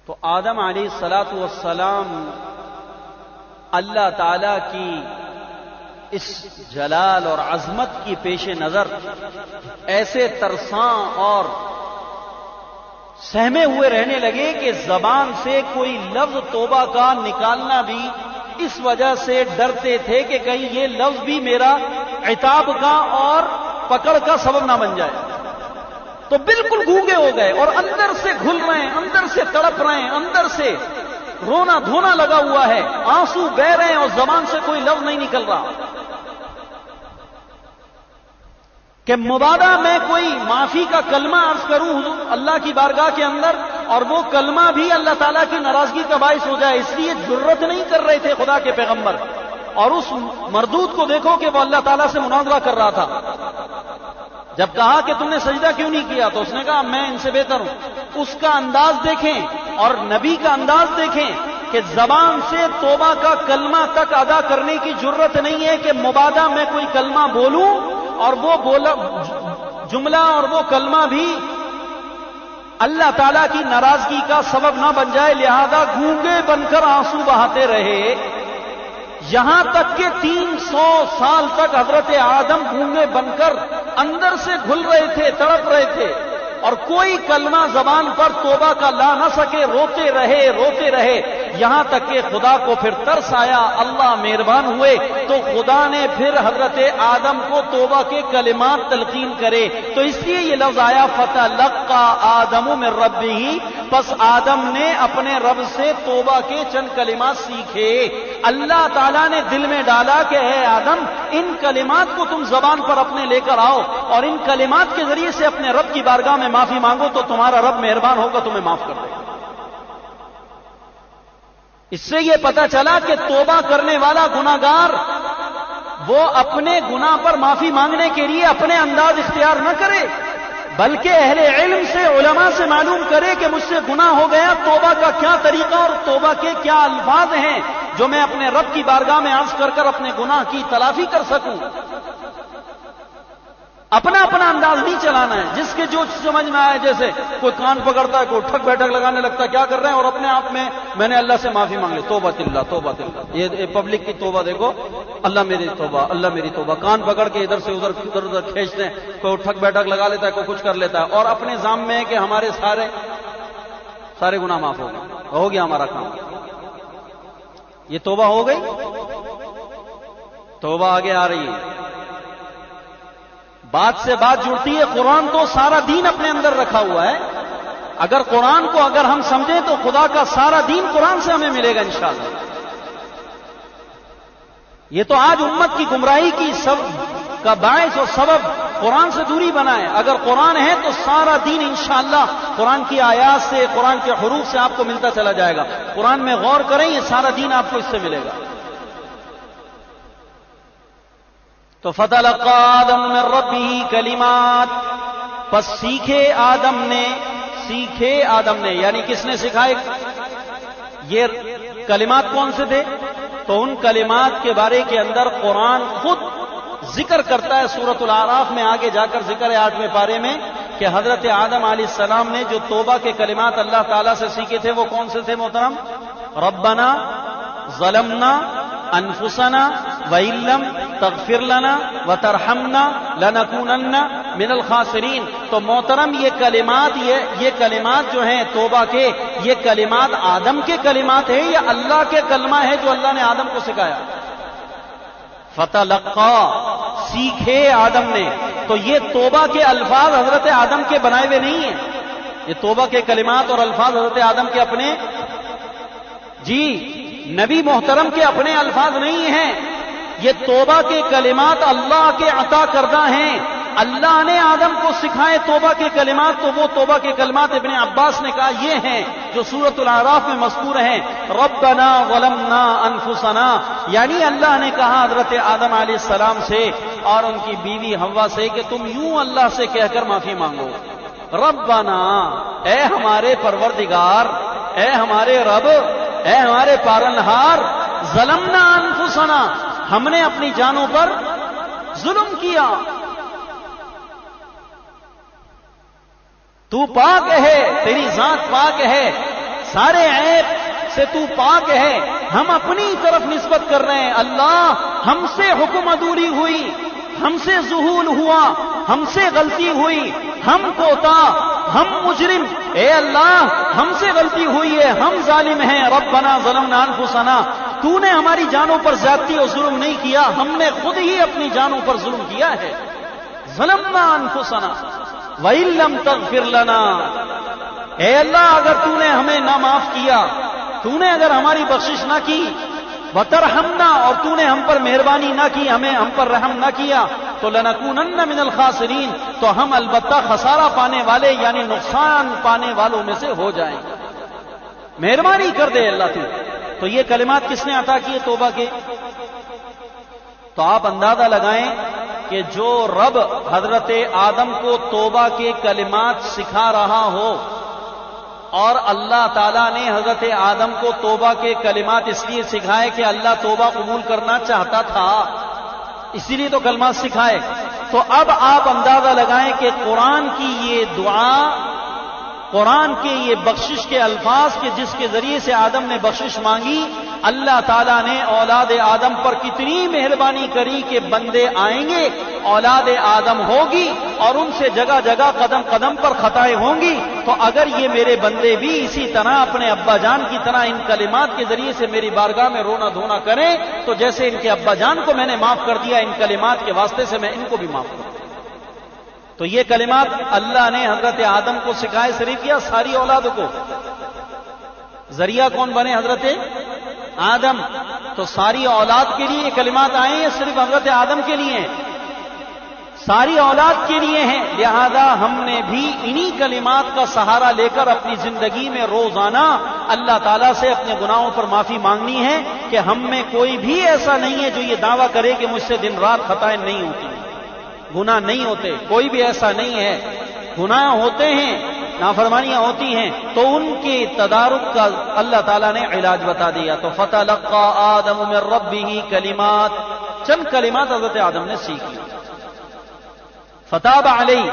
تو آدم علیہ السلام اللہ تعالی کی اس جلال اور عظمت کی پیش نظر ایسے ترساں اور سہمے ہوئے رہنے لگے کہ زبان سے کوئی لفظ توبہ کا نکالنا بھی اس وجہ سے ڈرتے تھے کہ کہیں یہ لفظ بھی میرا عتاب کا اور پکڑ کا سبب نہ بن جائے. تو بالکل گونگے ہو گئے اور اندر سے گھل رہے ہیں، اندر سے تڑپ رہے ہیں، اندر سے رونا دھونا لگا ہوا ہے، آنسو بہ رہے ہیں اور زبان سے کوئی لفظ نہیں نکل رہا کہ مبادہ میں کوئی معافی کا کلمہ عرض کروں حضور اللہ کی بارگاہ کے اندر، اور وہ کلمہ بھی اللہ تعالیٰ کی ناراضگی کا باعث ہو جائے. اس لیے جرت نہیں کر رہے تھے خدا کے پیغمبر. اور اس مردود کو دیکھو کہ وہ اللہ تعالیٰ سے مناظرہ کر رہا تھا. جب کہا کہ تم نے سجدہ کیوں نہیں کیا تو اس نے کہا میں ان سے بہتر ہوں. اس کا انداز دیکھیں اور نبی کا انداز دیکھیں کہ زبان سے توبہ کا کلمہ تک ادا کرنے کی جرت نہیں ہے کہ مبادا میں کوئی کلمہ بولوں اور وہ جملہ اور وہ کلمہ بھی اللہ تعالیٰ کی ناراضگی کا سبب نہ بن جائے، لہذا گونگے بن کر آنسو بہاتے رہے. یہاں تک کہ 300 سال تک حضرت آدم گونگے بن کر اندر سے گھل رہے تھے، تڑپ رہے تھے، اور کوئی کلمہ زبان پر توبہ کا لا نہ سکے، روتے رہے، یہاں تک کہ خدا کو پھر ترس آیا، اللہ مہربان ہوئے تو خدا نے پھر حضرت آدم کو توبہ کے کلمات تلقین کرے. تو اس لیے یہ لفظ آیا فتلقى آدم من ربہ، پس آدم نے اپنے رب سے توبہ کے چند کلمات سیکھے. اللہ تعالیٰ نے دل میں ڈالا کہ اے آدم ان کلمات کو تم زبان پر اپنے لے کر آؤ اور ان کلمات کے ذریعے سے اپنے رب کی بارگاہ میں معافی مانگو تو تمہارا رب مہربان ہوگا، تمہیں معاف کر دے گا. اس سے یہ پتا چلا کہ توبہ کرنے والا گناہگار وہ اپنے گناہ پر معافی مانگنے کے لیے اپنے انداز اختیار نہ کرے، بلکہ اہل علم سے، علماء سے معلوم کرے کہ مجھ سے گناہ ہو گیا، توبہ کا کیا طریقہ اور توبہ کے کیا الفاظ ہیں جو میں اپنے رب کی بارگاہ میں عرض کر اپنے گناہ کی تلافی کر سکوں. اپنا انداز نہیں چلانا ہے، جس کے جو سمجھ میں آئے، جیسے کوئی کان پکڑتا ہے، کوئی ٹھک بیٹھک لگانے لگتا ہے، کیا کر رہے ہیں اور اپنے آپ میں نے اللہ سے معافی مانگ لی، توبہ اللہ. یہ پبلک کی توبہ دیکھو، اللہ میری توبہ، کان پکڑ کے ادھر سے ادھر کھینچتے ہیں، کوئی ٹھک بیٹھک لگا لیتا ہے، کوئی کچھ کر لیتا ہے، اور اپنے ذام میں ہے کہ ہمارے سارے گناہ معاف ہو گیا ہمارا کام. یہ توبہ ہو گئی؟ توبہ آگے آ رہی ہے، بات سے بات جڑتی ہے. قرآن تو سارا دین اپنے اندر رکھا ہوا ہے. اگر قرآن کو ہم سمجھیں تو خدا کا سارا دین قرآن سے ہمیں ملے گا انشاءاللہ. یہ تو آج امت کی گمراہی کی سب کا باعث اور سبب قرآن سے دوری بنا ہے. اگر قرآن ہے تو سارا دین انشاءاللہ قرآن کی آیات سے، قرآن کے حروف سے آپ کو ملتا چلا جائے گا. قرآن میں غور کریں، یہ سارا دین آپ کو اس سے ملے گا. تو فتلقى آدم من ربه کلمات، پس سیکھے آدم نے، یعنی کس نے سکھائے؟ یہ کلمات کون سے تھے؟ تو ان کلمات کے بارے کے اندر قرآن خود ذکر کرتا ہے. سورۃ الاعراف میں آگے جا کر ذکر ہے 8ویں پارے میں کہ حضرت آدم علیہ السلام نے جو توبہ کے کلمات اللہ تعالیٰ سے سیکھے تھے وہ کون سے تھے محترم؟ ربنا ظلمنا انفسنا وان لم تغفر لنا وترحمنا لنکونن من الخاسرین. تو محترم یہ کلمات جو ہیں توبہ کے، یہ کلمات آدم کے کلمات ہیں یا اللہ کے کلمہ ہے جو اللہ نے آدم کو سکھایا؟ فتلقى، سیکھے آدم نے. تو یہ توبہ کے الفاظ حضرت آدم کے بنائے ہوئے نہیں ہیں، یہ توبہ کے کلمات اور الفاظ حضرت آدم کے اپنے، نبی محترم کے اپنے الفاظ نہیں ہیں. یہ توبہ کے کلمات اللہ کے عطا کردہ ہیں. اللہ نے آدم کو سکھائے توبہ کے کلمات، تو وہ توبہ کے کلمات ابن عباس نے کہا یہ ہیں جو سورۃ الاعراف میں مذکور ہیں. ربنا ظلمنا انفسنا، یعنی اللہ نے کہا حضرت آدم علیہ السلام سے اور ان کی بیوی حوا سے کہ تم یوں اللہ سے کہہ کر معافی مانگو، ربنا، اے ہمارے پروردگار، اے ہمارے رب، اے ہمارے پالنہار، ظلمنا انفسنا، ہم نے اپنی جانوں پر ظلم کیا. تو پاک ہے، تیری ذات پاک ہے، سارے عیب سے تو پاک ہے، ہم اپنی طرف نسبت کر رہے ہیں. اللہ ہم سے حکم عدولی ہوئی، ہم سے ذہول ہوا، ہم سے غلطی ہوئی، ہم کوتا، ہم مجرم، اے اللہ ہم سے غلطی ہوئی ہے، ہم ظالم ہیں. ربنا ظلمنا انفسنا، تو نے ہماری جانوں پر زیادتی اور ظلم نہیں کیا، ہم نے خود ہی اپنی جانوں پر ظلم کیا ہے. ظلمنا انفسنا وَإِن لَّمْ تَغْفِرْ لَنَا، اے اللہ اگر تو نے ہمیں نہ معاف کیا، تو نے اگر ہماری بخشش نہ کی، وَتَرْحَمْنَا، اور تو نے ہم پر مہربانی نہ کی، ہم پر رحم نہ کیا، تو لَنَكُونَنَّ مِنَ الْخَاسِرِينَ، تو ہم البتہ خسارہ پانے والے یعنی نقصان پانے والوں میں سے ہو جائیں. مہربانی کر دے اللہ تو یہ کلمات کس نے عطا کیے توبہ کے؟ تو آپ اندازہ لگائیں کہ جو رب حضرت آدم کو توبہ کے کلمات سکھا رہا ہو، اور اللہ تعالیٰ نے حضرت آدم کو توبہ کے کلمات اس لیے سکھائے کہ اللہ توبہ قبول کرنا چاہتا تھا، اسی لیے تو کلمات سکھائے. تو اب آپ اندازہ لگائیں کہ قرآن کی یہ دعا، قرآن کے یہ بخشش کے الفاظ کہ جس کے ذریعے سے آدم نے بخشش مانگی، اللہ تعالیٰ نے اولاد آدم پر کتنی مہربانی کری کہ بندے آئیں گے، اولاد آدم ہوگی، اور ان سے جگہ جگہ قدم قدم پر خطائیں ہوں گی. تو اگر یہ میرے بندے بھی اسی طرح اپنے ابا جان کی طرح ان کلمات کے ذریعے سے میری بارگاہ میں رونا دھونا کریں، تو جیسے ان کے ابا جان کو میں نے معاف کر دیا، ان کلمات کے واسطے سے میں ان کو بھی معاف کر دوں. تو یہ کلمات اللہ نے حضرت آدم کو سکھائے، صرف کیا ساری اولاد کو. ذریعہ کون بنے؟ حضرت آدم. تو ساری اولاد کے لیے یہ کلمات آئے ہیں، صرف حضرت آدم کے لیے ہیں؟ ساری اولاد کے لیے ہیں. لہذا ہم نے بھی انہی کلمات کا سہارا لے کر اپنی زندگی میں روزانہ اللہ تعالیٰ سے اپنے گناہوں پر معافی مانگنی ہے کہ ہم میں کوئی بھی ایسا نہیں ہے جو یہ دعویٰ کرے کہ مجھ سے دن رات خطائیں نہیں ہوتی، گناہ نہیں ہوتے. کوئی بھی ایسا نہیں ہے. گناہ ہوتے ہیں، نافرمانیاں ہوتی ہیں، تو ان کے تدارک کا اللہ تعالیٰ نے علاج بتا دیا. تو فَتَلَقَّى آدَمُ مِن رَّبِّهِ کلمات، چند کلمات حضرت آدم نے سیکھی. فَتَابَ عَلَيْهِ،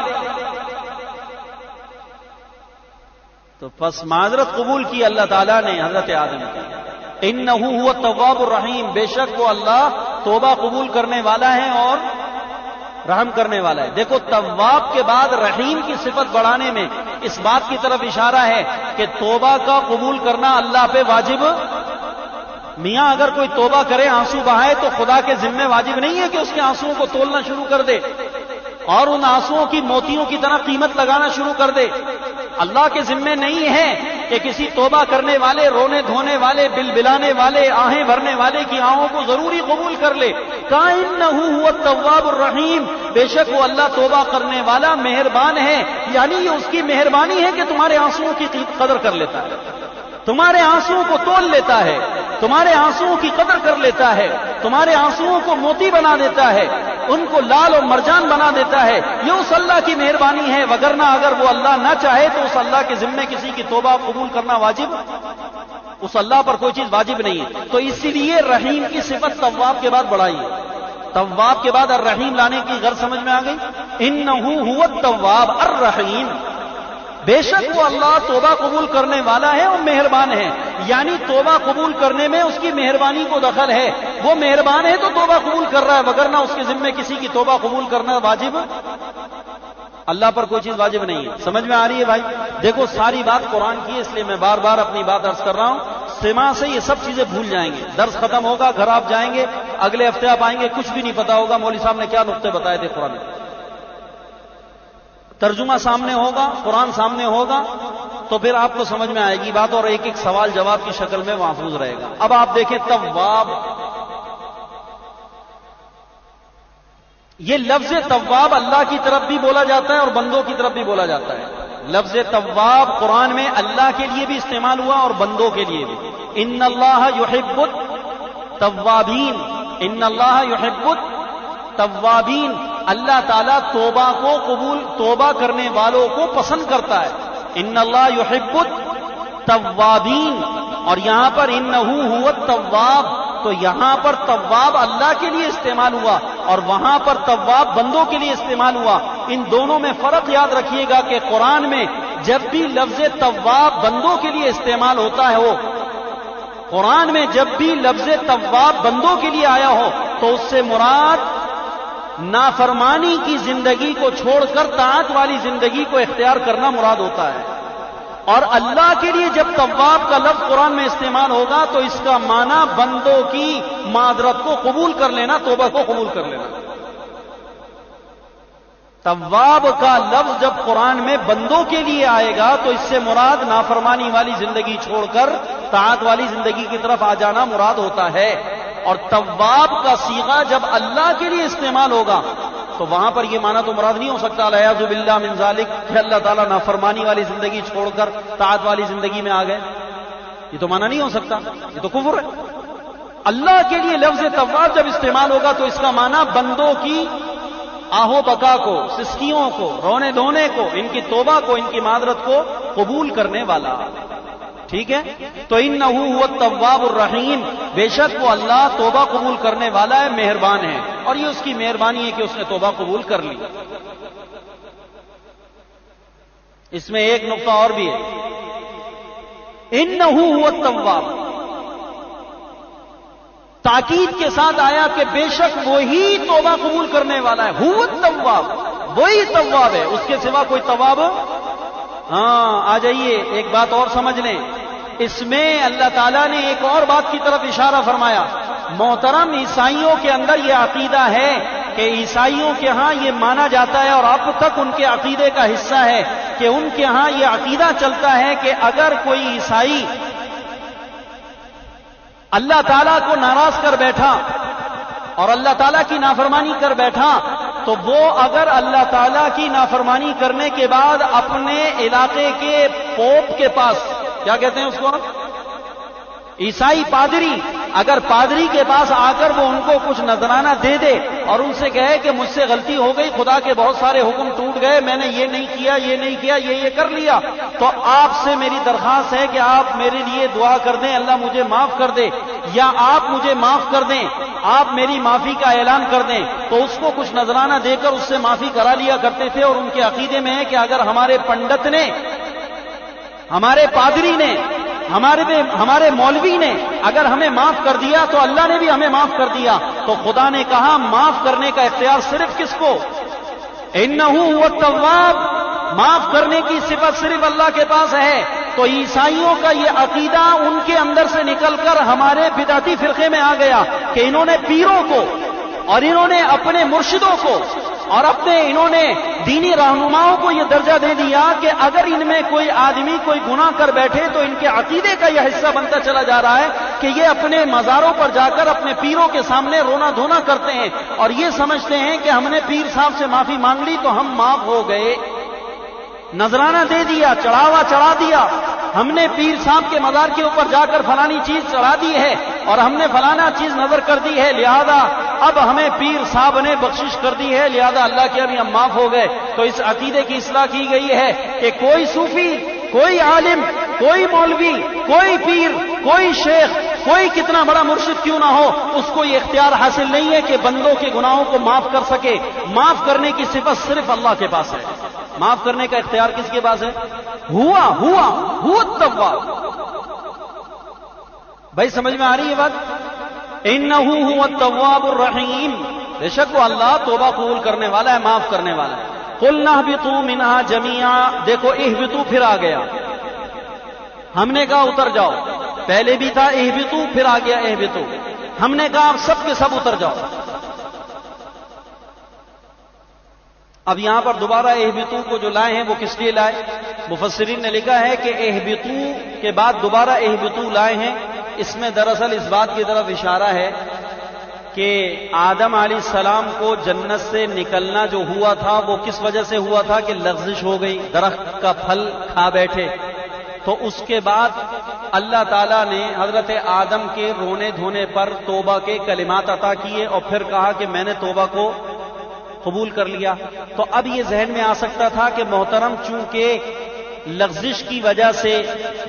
تو پس معذرت قبول کی اللہ تعالیٰ نے حضرت آدم کی. إِنَّهُ هُوَ التَّوَّابُ الرَّحِيمُ، بے شک وہ اللہ توبہ قبول کرنے والا ہے اور رحم کرنے والا ہے. دیکھو تواب کے بعد رحیم کی صفت بڑھانے میں اس بات کی طرف اشارہ ہے کہ توبہ کا قبول کرنا اللہ پہ واجب. میاں اگر کوئی توبہ کرے، آنسو بہائے، تو خدا کے ذمے واجب نہیں ہے کہ اس کے آنسوؤں کو تولنا شروع کر دے اور ان آنسوؤں کی موتیوں کی طرح قیمت لگانا شروع کر دے. اللہ کے ذمے نہیں ہے کہ کسی توبہ کرنے والے، رونے دھونے والے، بلبلانے والے، آہیں بھرنے والے کی آہوں کو ضروری قبول کر لے. کائنہ هو التواب الرحیم، بے شک وہ اللہ توبہ کرنے والا مہربان ہے. یعنی یہ اس کی مہربانی ہے کہ تمہارے آنسوؤں کی قدر کر لیتا ہے، تمہارے آنسوؤں کو تول لیتا ہے، تمہارے آنسوؤں کی قدر کر لیتا ہے، تمہارے آنسوؤں کو موتی بنا دیتا ہے، ان کو لال و مرجان بنا دیتا ہے. یہ اس اللہ کی مہربانی ہے. وگرنہ اگر وہ اللہ نہ چاہے تو اس اللہ کے ذمے کسی کی توبہ قبول کرنا واجب، اس اللہ پر کوئی چیز واجب نہیں ہے. تو اسی لیے رحیم کی صفت تواب کے بعد بڑھائی ہے. تواب کے بعد الرحیم لانے کی غرض سمجھ میں آ گئی. انہ هو التواب الرحیم، بے شک وہ اللہ توبہ قبول کرنے والا ہے اور مہربان ہے. یعنی توبہ قبول کرنے میں اس کی مہربانی کو دخل ہے. وہ مہربان ہے تو توبہ قبول کر رہا ہے، وگرنہ اس کے ذمے کسی کی توبہ قبول کرنا واجب، اللہ پر کوئی چیز واجب نہیں ہے. سمجھ میں آ رہی ہے بھائی؟ دیکھو ساری بات قرآن کی ہے، اس لیے میں بار بار اپنی بات عرض کر رہا ہوں. سما سے یہ سب چیزیں بھول جائیں گے. درس ختم ہوگا، گھر آپ جائیں گے، اگلے ہفتے آپ آئیں گے، کچھ بھی نہیں پتا ہوگا مولوی صاحب نے کیا نقطے بتائے تھے قرآن میں. ترجمہ سامنے ہوگا، قرآن سامنے ہوگا، تو پھر آپ کو سمجھ میں آئے گی بات، اور ایک ایک سوال جواب کی شکل میں محفوظ رہے گا. اب آپ دیکھیں تواب، یہ لفظ تواب اللہ کی طرف بھی بولا جاتا ہے اور بندوں کی طرف بھی بولا جاتا ہے. لفظ تواب قرآن میں اللہ کے لیے بھی استعمال ہوا اور بندوں کے لیے بھی. ان اللہ یحب التوابین، ان اللہ یحب التوابین، اللہ تعالیٰ توبہ کو قبول، توبہ کرنے والوں کو پسند کرتا ہے. ان اللہ یحب التوابین، اور یہاں پر انہ هو التواب، تو یہاں پر تواب اللہ کے لیے استعمال ہوا اور وہاں پر تواب بندوں کے لیے استعمال ہوا. ان دونوں میں فرق یاد رکھیے گا کہ قرآن میں جب بھی لفظ تواب بندوں کے لیے استعمال ہوتا ہے، قرآن میں جب بھی لفظ تواب بندوں کے لیے آیا ہو تو اس سے مراد نافرمانی کی زندگی کو چھوڑ کر طاعت والی زندگی کو اختیار کرنا مراد ہوتا ہے. اور اللہ کے لیے جب تواب کا لفظ قرآن میں استعمال ہوگا تو اس کا معنی بندوں کی معذرت کو قبول کر لینا، توبہ کو قبول کر لینا. تواب کا لفظ جب قرآن میں بندوں کے لیے آئے گا تو اس سے مراد نافرمانی والی زندگی چھوڑ کر طاعت والی زندگی کی طرف آ جانا مراد ہوتا ہے. اور تواب کا صیغہ جب اللہ کے لیے استعمال ہوگا تو وہاں پر یہ معنی تو مراد نہیں ہو سکتا الیاذ باللہ من ذالک کہ اللہ تعالیٰ نافرمانی والی زندگی چھوڑ کر طاعت والی زندگی میں آ گئے. یہ تو معنی نہیں ہو سکتا، یہ تو کفر ہے. اللہ کے لیے لفظ تواب جب استعمال ہوگا تو اس کا معنی بندوں کی آہو بکا کو، سسکیوں کو، رونے دھونے کو، ان کی توبہ کو، ان کی معذرت کو قبول کرنے والا. ٹھیک ہے؟ تو انہ هو التواب الرحیم، بے شک وہ اللہ توبہ قبول کرنے والا ہے، مہربان ہے، اور یہ اس کی مہربانی ہے کہ اس نے توبہ قبول کر لی. اس میں ایک نقطہ اور بھی ہے، انہ هو التواب، تاکید کے ساتھ آیا کہ بے شک وہی توبہ قبول کرنے والا ہے. هو التواب، وہی تواب ہے، اس کے سوا کوئی تواب. ہاں آ جائیے ایک بات اور سمجھ لیں، اس میں اللہ تعالیٰ نے ایک اور بات کی طرف اشارہ فرمایا. محترم، عیسائیوں کے اندر یہ عقیدہ ہے کہ عیسائیوں کے ہاں یہ مانا جاتا ہے اور اب تک ان کے عقیدے کا حصہ ہے کہ ان کے ہاں یہ عقیدہ چلتا ہے کہ اگر کوئی عیسائی اللہ تعالیٰ کو ناراض کر بیٹھا اور اللہ تعالیٰ کی نافرمانی کر بیٹھا تو وہ اگر اللہ تعالیٰ کی نافرمانی کرنے کے بعد اپنے علاقے کے پوپ کے پاس، کیا کہتے ہیں اس کو، عیسائی پادری، اگر پادری کے پاس آ کر وہ ان کو کچھ نذرانہ دے دے اور ان سے کہے کہ مجھ سے غلطی ہو گئی، خدا کے بہت سارے حکم ٹوٹ گئے، میں نے یہ نہیں کیا، یہ نہیں کیا، یہ کر لیا، تو آپ سے میری درخواست ہے کہ آپ میرے لیے دعا کر دیں، اللہ مجھے معاف کر دے، یا آپ مجھے معاف کر دیں، آپ میری معافی کا اعلان کر دیں، تو اس کو کچھ نذرانہ دے کر اس سے معافی کرا لیا کرتے تھے. اور ان کے عقیدے میں ہے کہ اگر ہمارے پنڈت نے، ہمارے پادری نے، ہمارے مولوی نے اگر ہمیں معاف کر دیا تو اللہ نے بھی ہمیں معاف کر دیا. تو خدا نے کہا معاف کرنے کا اختیار صرف کس کو؟ انہ هو التواب، معاف کرنے کی صفت صرف اللہ کے پاس ہے. تو عیسائیوں کا یہ عقیدہ ان کے اندر سے نکل کر ہمارے بدعتی فرقے میں آ گیا کہ انہوں نے پیروں کو اور انہوں نے اپنے مرشدوں کو اور انہوں نے دینی رہنماؤں کو یہ درجہ دے دیا کہ اگر ان میں کوئی آدمی کوئی گناہ کر بیٹھے تو ان کے عقیدے کا یہ حصہ بنتا چلا جا رہا ہے کہ یہ اپنے مزاروں پر جا کر اپنے پیروں کے سامنے رونا دھونا کرتے ہیں اور یہ سمجھتے ہیں کہ ہم نے پیر صاحب سے معافی مانگ لی تو ہم معاف ہو گئے. نذرانہ دے دیا، چڑھاوا چڑھا دیا، ہم نے پیر صاحب کے مزار کے اوپر جا کر فلانی چیز چڑھا دی ہے اور ہم نے فلانا چیز نظر کر دی ہے، لہذا اب ہمیں پیر صاحب نے بخشش کر دی ہے، لہذا اللہ کے ابھی ہم معاف ہو گئے. تو اس عقیدے کی اصلاح کی گئی ہے کہ کوئی صوفی، کوئی عالم، کوئی مولوی، کوئی پیر، کوئی شیخ، کوئی کتنا بڑا مرشد کیوں نہ ہو، اس کو یہ اختیار حاصل نہیں ہے کہ بندوں کے گناہوں کو معاف کر سکے. معاف کرنے کی صفت صرف اللہ کے پاس ہے. معاف کرنے کا اختیار کس کے پاس ہے؟ ہوا التواب. بھائی سمجھ میں آ رہی ہے بات؟ انہ هو التواب الرحیم، بے شک وہ اللہ توبہ قبول کرنے والا ہے، معاف کرنے والا ہے. قلنا اهبطوا منها جميعا، دیکھو اهبطوا پھر آ گیا، ہم نے کہا اتر جاؤ، پہلے بھی تھا اهبطوا پھر آ گیا اهبطوا، ہم نے کہا آپ سب کے سب اتر جاؤ. اب یہاں پر دوبارہ اهبطوا کو جو لائے ہیں وہ کس لیے لائے؟ مفسرین نے لکھا ہے کہ اهبطوا کے بعد دوبارہ اهبطوا لائے ہیں، اس میں دراصل اس بات کی طرف اشارہ ہے کہ آدم علیہ السلام کو جنت سے نکلنا جو ہوا تھا وہ کس وجہ سے ہوا تھا کہ لغزش ہو گئی، درخت کا پھل کھا بیٹھے. تو اس کے بعد اللہ تعالیٰ نے حضرت آدم کے رونے دھونے پر توبہ کے کلمات عطا کیے اور پھر کہا کہ میں نے توبہ کو قبول کر لیا. تو اب یہ ذہن میں آ سکتا تھا کہ محترم چونکہ لغزش کی وجہ سے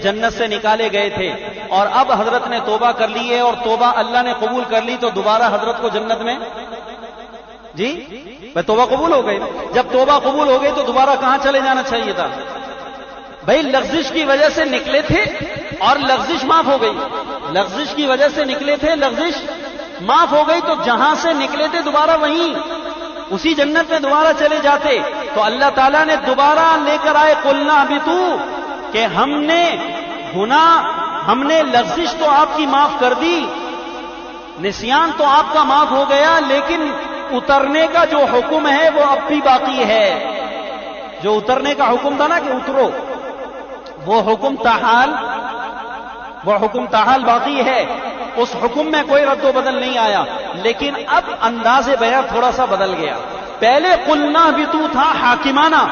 جنت سے نکالے گئے تھے اور اب حضرت نے توبہ کر لی ہے اور توبہ اللہ نے قبول کر لی تو دوبارہ حضرت کو جنت میں جی بھائی توبہ قبول ہو گئی. جب توبہ قبول ہو گئی تو دوبارہ کہاں چلے جانا چاہیے تھا؟ بھائی لغزش کی وجہ سے نکلے تھے اور لغزش معاف ہو گئی، لغزش کی وجہ سے نکلے تھے، لغزش معاف ہو گئی، تو جہاں سے نکلے تھے دوبارہ وہیں اسی جنت میں دوبارہ چلے جاتے. تو اللہ تعالیٰ نے دوبارہ لے کر آئے قلنا اهبطوا کہ ہم نے گناہ، ہم نے لغزش تو آپ کی معاف کر دی، نسیان تو آپ کا معاف ہو گیا، لیکن اترنے کا جو حکم ہے وہ اب بھی باقی ہے. جو اترنے کا حکم تھا نا کہ اترو، وہ حکم تاحال باقی ہے، اس حکم میں کوئی رد و بدل نہیں آیا. لیکن اب انداز بیان تھوڑا سا بدل گیا. پہلے قلنا اهبطوا تھا حاکمانہ،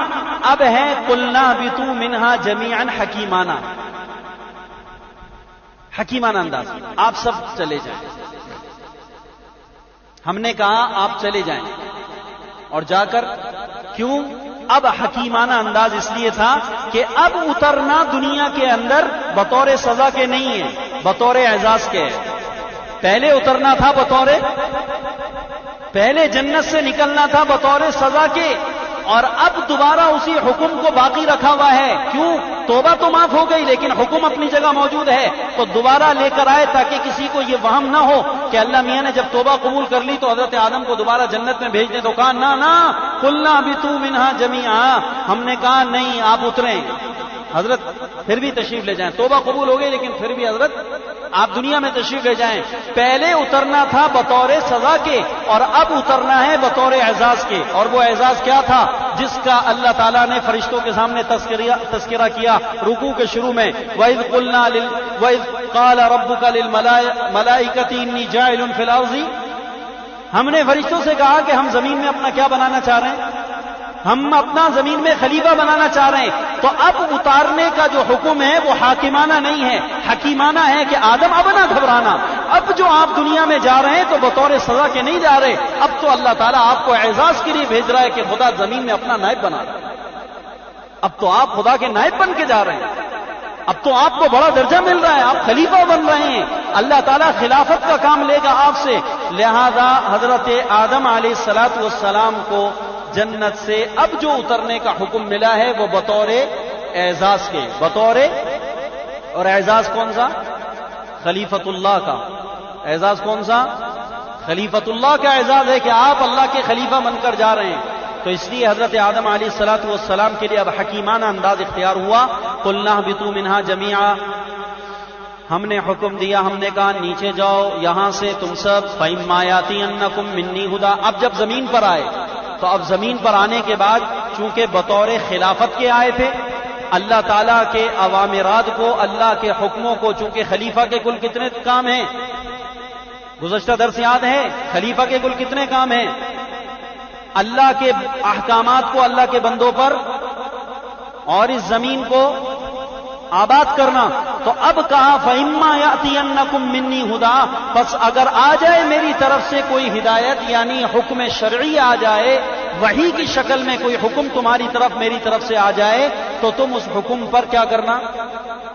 اب ہے قلنا اهبطوا منها جميعا حکیمانہ. حکیمانہ انداز، آپ سب چلے جائیں. ہم نے کہا آپ چلے جائیں اور جا کر کیوں؟ اب حکیمانہ انداز اس لیے تھا کہ اب اترنا دنیا کے اندر بطور سزا کے نہیں ہے، بطور اعزاز کے ہے۔ پہلے اترنا تھا پہلے جنت سے نکلنا تھا بطور سزا کے، اور اب دوبارہ اسی حکم کو باقی رکھا ہوا ہے۔ کیوں؟ توبہ تو معاف ہو گئی لیکن حکم اپنی جگہ موجود ہے، تو دوبارہ لے کر آئے تاکہ کسی کو یہ وہم نہ ہو کہ اللہ میاں نے جب توبہ قبول کر لی تو حضرت آدم کو دوبارہ جنت میں بھیج دیں، تو کہا نہ قلنا اہبطوا منہا جمیعا، ہم نے کہا نہیں آپ اتریں۔ حضرت پھر بھی تشریف لے جائیں، توبہ قبول ہو گئی لیکن پھر بھی حضرت آپ دنیا میں تشریف لے جائیں۔ پہلے اترنا تھا بطور سزا کے اور اب اترنا ہے بطور اعزاز کے، اور وہ اعزاز کیا تھا جس کا اللہ تعالیٰ نے فرشتوں کے سامنے تذکرہ کیا رکوع کے شروع میں، وَإِذْ قَالَ رَبُّكَ لِلْمَلَائِكَةِ إِنِّي جَاعِلٌ فِي الْأَرْضِ، ہم نے فرشتوں سے کہا کہ ہم زمین میں اپنا کیا بنانا چاہ رہے ہیں؟ ہم اپنا زمین میں خلیفہ بنانا چاہ رہے ہیں۔ تو اب اتارنے کا جو حکم ہے وہ حاکمانہ نہیں ہے، حکیمانہ ہے کہ آدم اب نہ گھبرانا، اب جو آپ دنیا میں جا رہے ہیں تو بطور سزا کے نہیں جا رہے، اب تو اللہ تعالیٰ آپ کو اعزاز کے لیے بھیج رہا ہے کہ خدا زمین میں اپنا نائب بنا رہا ہے۔ اب تو آپ خدا کے نائب بن کے جا رہے ہیں، اب تو آپ کو بڑا درجہ مل رہا ہے، آپ خلیفہ بن رہے ہیں، اللہ تعالیٰ خلافت کا کام لے گا آپ سے۔ لہذا حضرت آدم علیہ السلام کو جنت سے اب جو اترنے کا حکم ملا ہے وہ بطور اعزاز کے، اور اعزاز کون سا؟ خلیفت اللہ کا اعزاز۔ کون سا؟ خلیفت اللہ کا اعزاز ہے کہ آپ اللہ کے خلیفہ بن کر جا رہے ہیں۔ تو اس لیے حضرت آدم علیہ السلام کے لیے اب حکیمانہ انداز اختیار ہوا، قلنا اہبطوا منہا جمیعا، ہم نے حکم دیا، ہم نے کہا نیچے جاؤ یہاں سے تم سب، فَإِمَّا يَأْتِيَنَّكُم مِّنِّي هُدًى، اب جب زمین پر آئے تو اب زمین پر آنے کے بعد چونکہ بطور خلافت کے آئے تھے، اللہ تعالیٰ کے اوامرات کو، اللہ کے حکموں کو، چونکہ خلیفہ کے کل کتنے کام ہیں؟ گزشتہ درس یاد ہے، خلیفہ کے کل کتنے کام ہیں؟ اللہ کے احکامات کو اللہ کے بندوں پر اور اس زمین کو آباد کرنا۔ تو اب کہا فَإِمَّا يَأْتِيَنَّكُم مِّنِّي هُدًى، پس اگر آ جائے میری طرف سے کوئی ہدایت، یعنی حکم شرعی آ جائے، وحی کی شکل میں کوئی حکم تمہاری طرف میری طرف سے آ جائے، تو تم اس حکم پر کیا کرنا؟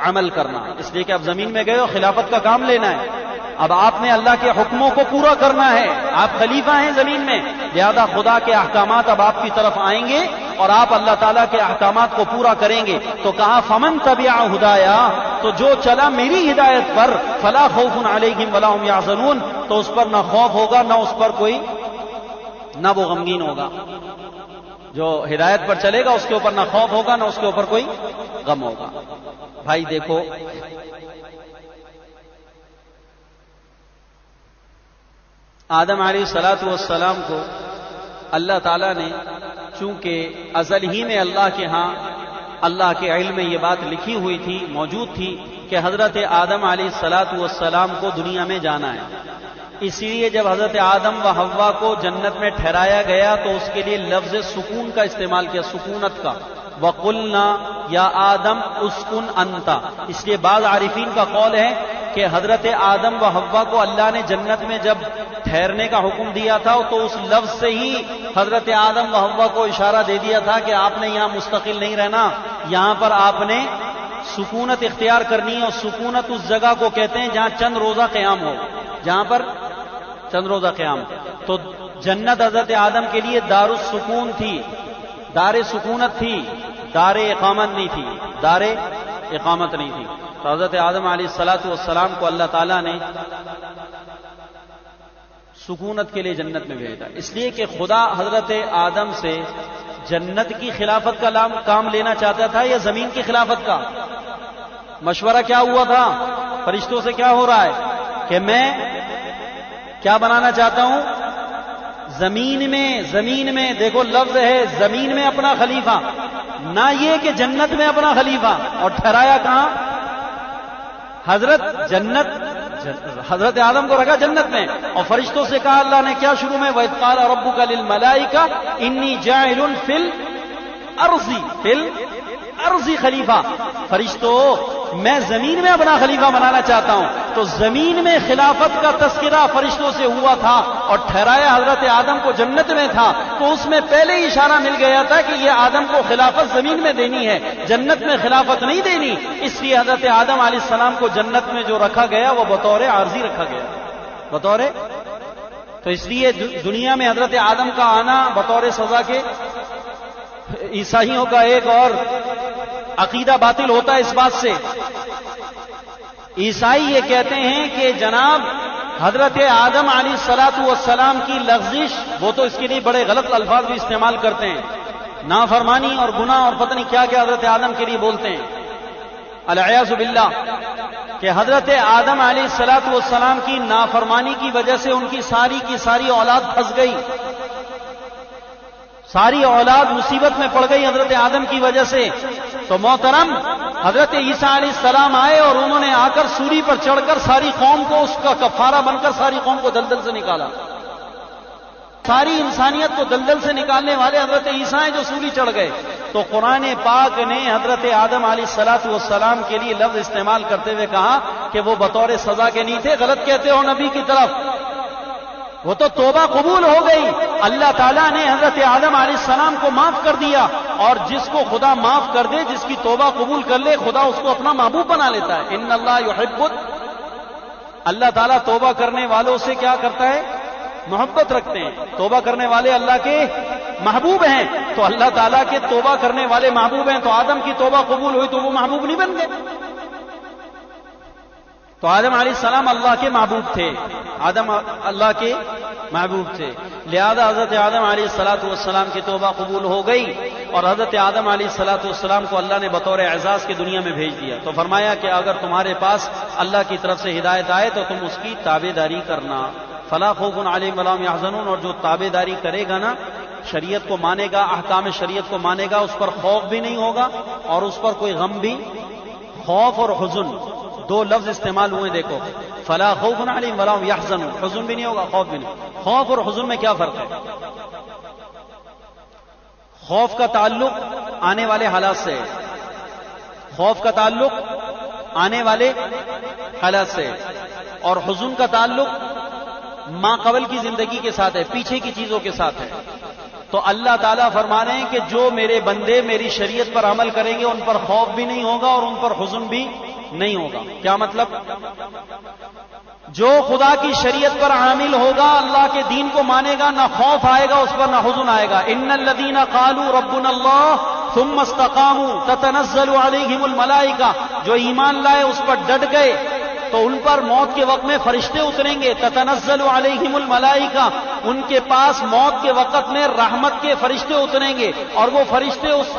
عمل کرنا۔ اس لیے کہ اب زمین میں گئے ہو، خلافت کا کام لینا ہے، اب آپ نے اللہ کے حکموں کو پورا کرنا ہے، آپ خلیفہ ہیں زمین میں، لہذا خدا کے احکامات اب آپ کی طرف آئیں گے اور آپ اللہ تعالیٰ کے احکامات کو پورا کریں گے۔ تو کہا فمن تبع ہدایا، تو جو چلا میری ہدایت پر، فلا خوف علیہم ولا هم یحزنون، تو اس پر نہ خوف ہوگا نہ اس پر کوئی، نہ وہ غمگین ہوگا۔ جو ہدایت پر چلے گا اس کے اوپر نہ خوف ہوگا نہ اس کے اوپر کوئی غم ہوگا۔ بھائی دیکھو، آدم علیہ السلام کو اللہ تعالیٰ نے چونکہ ازل ہی میں اللہ کے ہاں، اللہ کے علم میں یہ بات لکھی ہوئی تھی، موجود تھی کہ حضرت آدم علیہ السلام کو دنیا میں جانا ہے، اسی لیے جب حضرت آدم و حوا کو جنت میں ٹھہرایا گیا تو اس کے لیے لفظ سکون کا استعمال کیا، سکونت کا، وَقُلْنَا یا آدم اسکن انتا۔ اس لیے بعض عارفین کا قول ہے کہ حضرت آدم و حوا کو اللہ نے جنت میں جب ٹھہرنے کا حکم دیا تھا تو اس لفظ سے ہی حضرت آدم و حوا کو اشارہ دے دیا تھا کہ آپ نے یہاں مستقل نہیں رہنا، یہاں پر آپ نے سکونت اختیار کرنی ہے، اور سکونت اس جگہ کو کہتے ہیں جہاں چند روزہ قیام ہو، جہاں پر چند روزہ قیام۔ تو جنت حضرت آدم کے لیے دار السکون تھی، دار سکونت تھی، دار اقامت نہیں تھی، دار اقامت نہیں تھی۔ تو حضرت آدم علیہ السلام کو اللہ تعالیٰ نے سکونت کے لیے جنت میں بھیجا، اس لیے کہ خدا حضرت آدم سے جنت کی خلافت کا کام لینا چاہتا تھا یا زمین کی خلافت کا؟ مشورہ کیا ہوا تھا؟ فرشتوں سے کیا ہو رہا ہے کہ میں کیا بنانا چاہتا ہوں؟ زمین میں دیکھو لفظ ہے زمین میں اپنا خلیفہ، نہ یہ کہ جنت میں اپنا خلیفہ۔ اور ٹھہرایا کہاں؟ حضرت آدم کو رکھا جنت میں، اور فرشتوں سے کہا اللہ نے کیا شروع میں، وَإِذْ قَالَ رَبُّكَ لِلْمَلَائِكَةِ إِنِّي جَاعِلٌ فِي الْأَرْضِ خلیفہ۔ فرشتوں، میں زمین میں اپنا خلیفہ بنانا چاہتا ہوں۔ تو زمین میں خلافت کا تذکرہ فرشتوں سے ہوا تھا اور ٹھہرایا حضرت آدم کو جنت میں تھا، تو اس میں پہلے ہی اشارہ مل گیا تھا کہ یہ آدم کو خلافت زمین میں دینی ہے، جنت میں خلافت نہیں دینی. اس لیے حضرت آدم علیہ السلام کو جنت میں جو رکھا گیا وہ بطور عارضی رکھا گیا، بطور. تو اس لیے دنیا میں حضرت آدم کا آنا بطور سزا کے عیسائیوں کا ایک اور عقیدہ باطل ہوتا ہے اس بات سے. عیسائی یہ کہتے ہیں کہ جناب حضرت آدم علیہ الصلوۃ والسلام کی لغزش، وہ تو اس کے لیے بڑے غلط الفاظ بھی استعمال کرتے ہیں، نافرمانی اور گناہ اور پتہ نہیں کیا کیا حضرت آدم کے لیے بولتے ہیں، العیاذ باللہ، کہ حضرت آدم علیہ الصلوۃ والسلام کی نافرمانی کی وجہ سے ان کی ساری اولاد پھنس گئی، ساری اولاد مصیبت میں پڑ گئی حضرت آدم کی وجہ سے. تو محترم حضرت عیسیٰ علیہ السلام آئے اور انہوں نے آ کر سوری پر چڑھ کر ساری قوم کو اس کا کفارہ بن کر ساری قوم کو دلدل سے نکالا. ساری انسانیت کو دلدل سے نکالنے والے حضرت عیسیٰ ہیں جو سوری چڑھ گئے. تو قرآن پاک نے حضرت آدم علیہ الصلوۃ والسلام کے لیے لفظ استعمال کرتے ہوئے کہا کہ وہ بطور سزا کے نہیں تھے. غلط کہتے ہو نبی کی طرف، وہ تو توبہ قبول ہو گئی. اللہ تعالیٰ نے حضرت آدم علیہ السلام کو معاف کر دیا، اور جس کو خدا معاف کر دے، جس کی توبہ قبول کر لے، خدا اس کو اپنا محبوب بنا لیتا ہے. ان اللہ یحب، اللہ تعالیٰ توبہ کرنے والوں سے کیا کرتا ہے؟ محبت رکھتے ہیں. توبہ کرنے والے اللہ کے محبوب ہیں، تو اللہ تعالیٰ کے توبہ کرنے والے محبوب ہیں. تو آدم کی توبہ قبول ہوئی تو وہ محبوب نہیں بن گئے. تو آدم علیہ السلام اللہ کے محبوب تھے، آدم اللہ کے محبوب تھے، لہذا حضرت آدم علیہ الصلوۃ والسلام کی توبہ قبول ہو گئی، اور حضرت آدم علیہ الصلوۃ والسلام کو اللہ نے بطور اعزاز کے دنیا میں بھیج دیا. تو فرمایا کہ اگر تمہارے پاس اللہ کی طرف سے ہدایت آئے تو تم اس کی تابع داری کرنا. فلا خوف علیہم ولا هم يحزنون، اور جو تابع داری کرے گا نا، شریعت کو مانے گا، احکام شریعت کو مانے گا، اس پر خوف بھی نہیں ہوگا اور اس پر کوئی غم بھی. خوف اور حزن دو لفظ استعمال ہوئے، دیکھو، فلا خوف علیہم ولا هم يحزنون، حزن بھی نہیں ہوگا، خوف بھی نہیں. خوف اور حزن میں کیا فرق ہے؟ خوف کا تعلق آنے والے حالات سے، خوف کا تعلق آنے والے حالات سے، اور حزن کا تعلق ما قبل کی زندگی کے ساتھ ہے، پیچھے کی چیزوں کے ساتھ ہے. تو اللہ تعالیٰ فرما رہے ہیں کہ جو میرے بندے میری شریعت پر عمل کریں گے ان پر خوف بھی نہیں ہوگا اور ان پر حزن بھی نہیں ہوگا. کیا مطلب؟ جو خدا کی شریعت پر عامل ہوگا، اللہ کے دین کو مانے گا، نہ خوف آئے گا اس پر، نہ حزن آئے گا. ان الذین قالوا ربنا اللہ ثم استقاموا تتنزل علیہم الملائکہ، جو ایمان لائے اس پر ڈٹ گئے تو ان پر موت کے وقت میں فرشتے اتریں گے. تتنزل علیہم الملائکہ، ان کے پاس موت کے وقت میں رحمت کے فرشتے اتریں گے، اور وہ فرشتے اس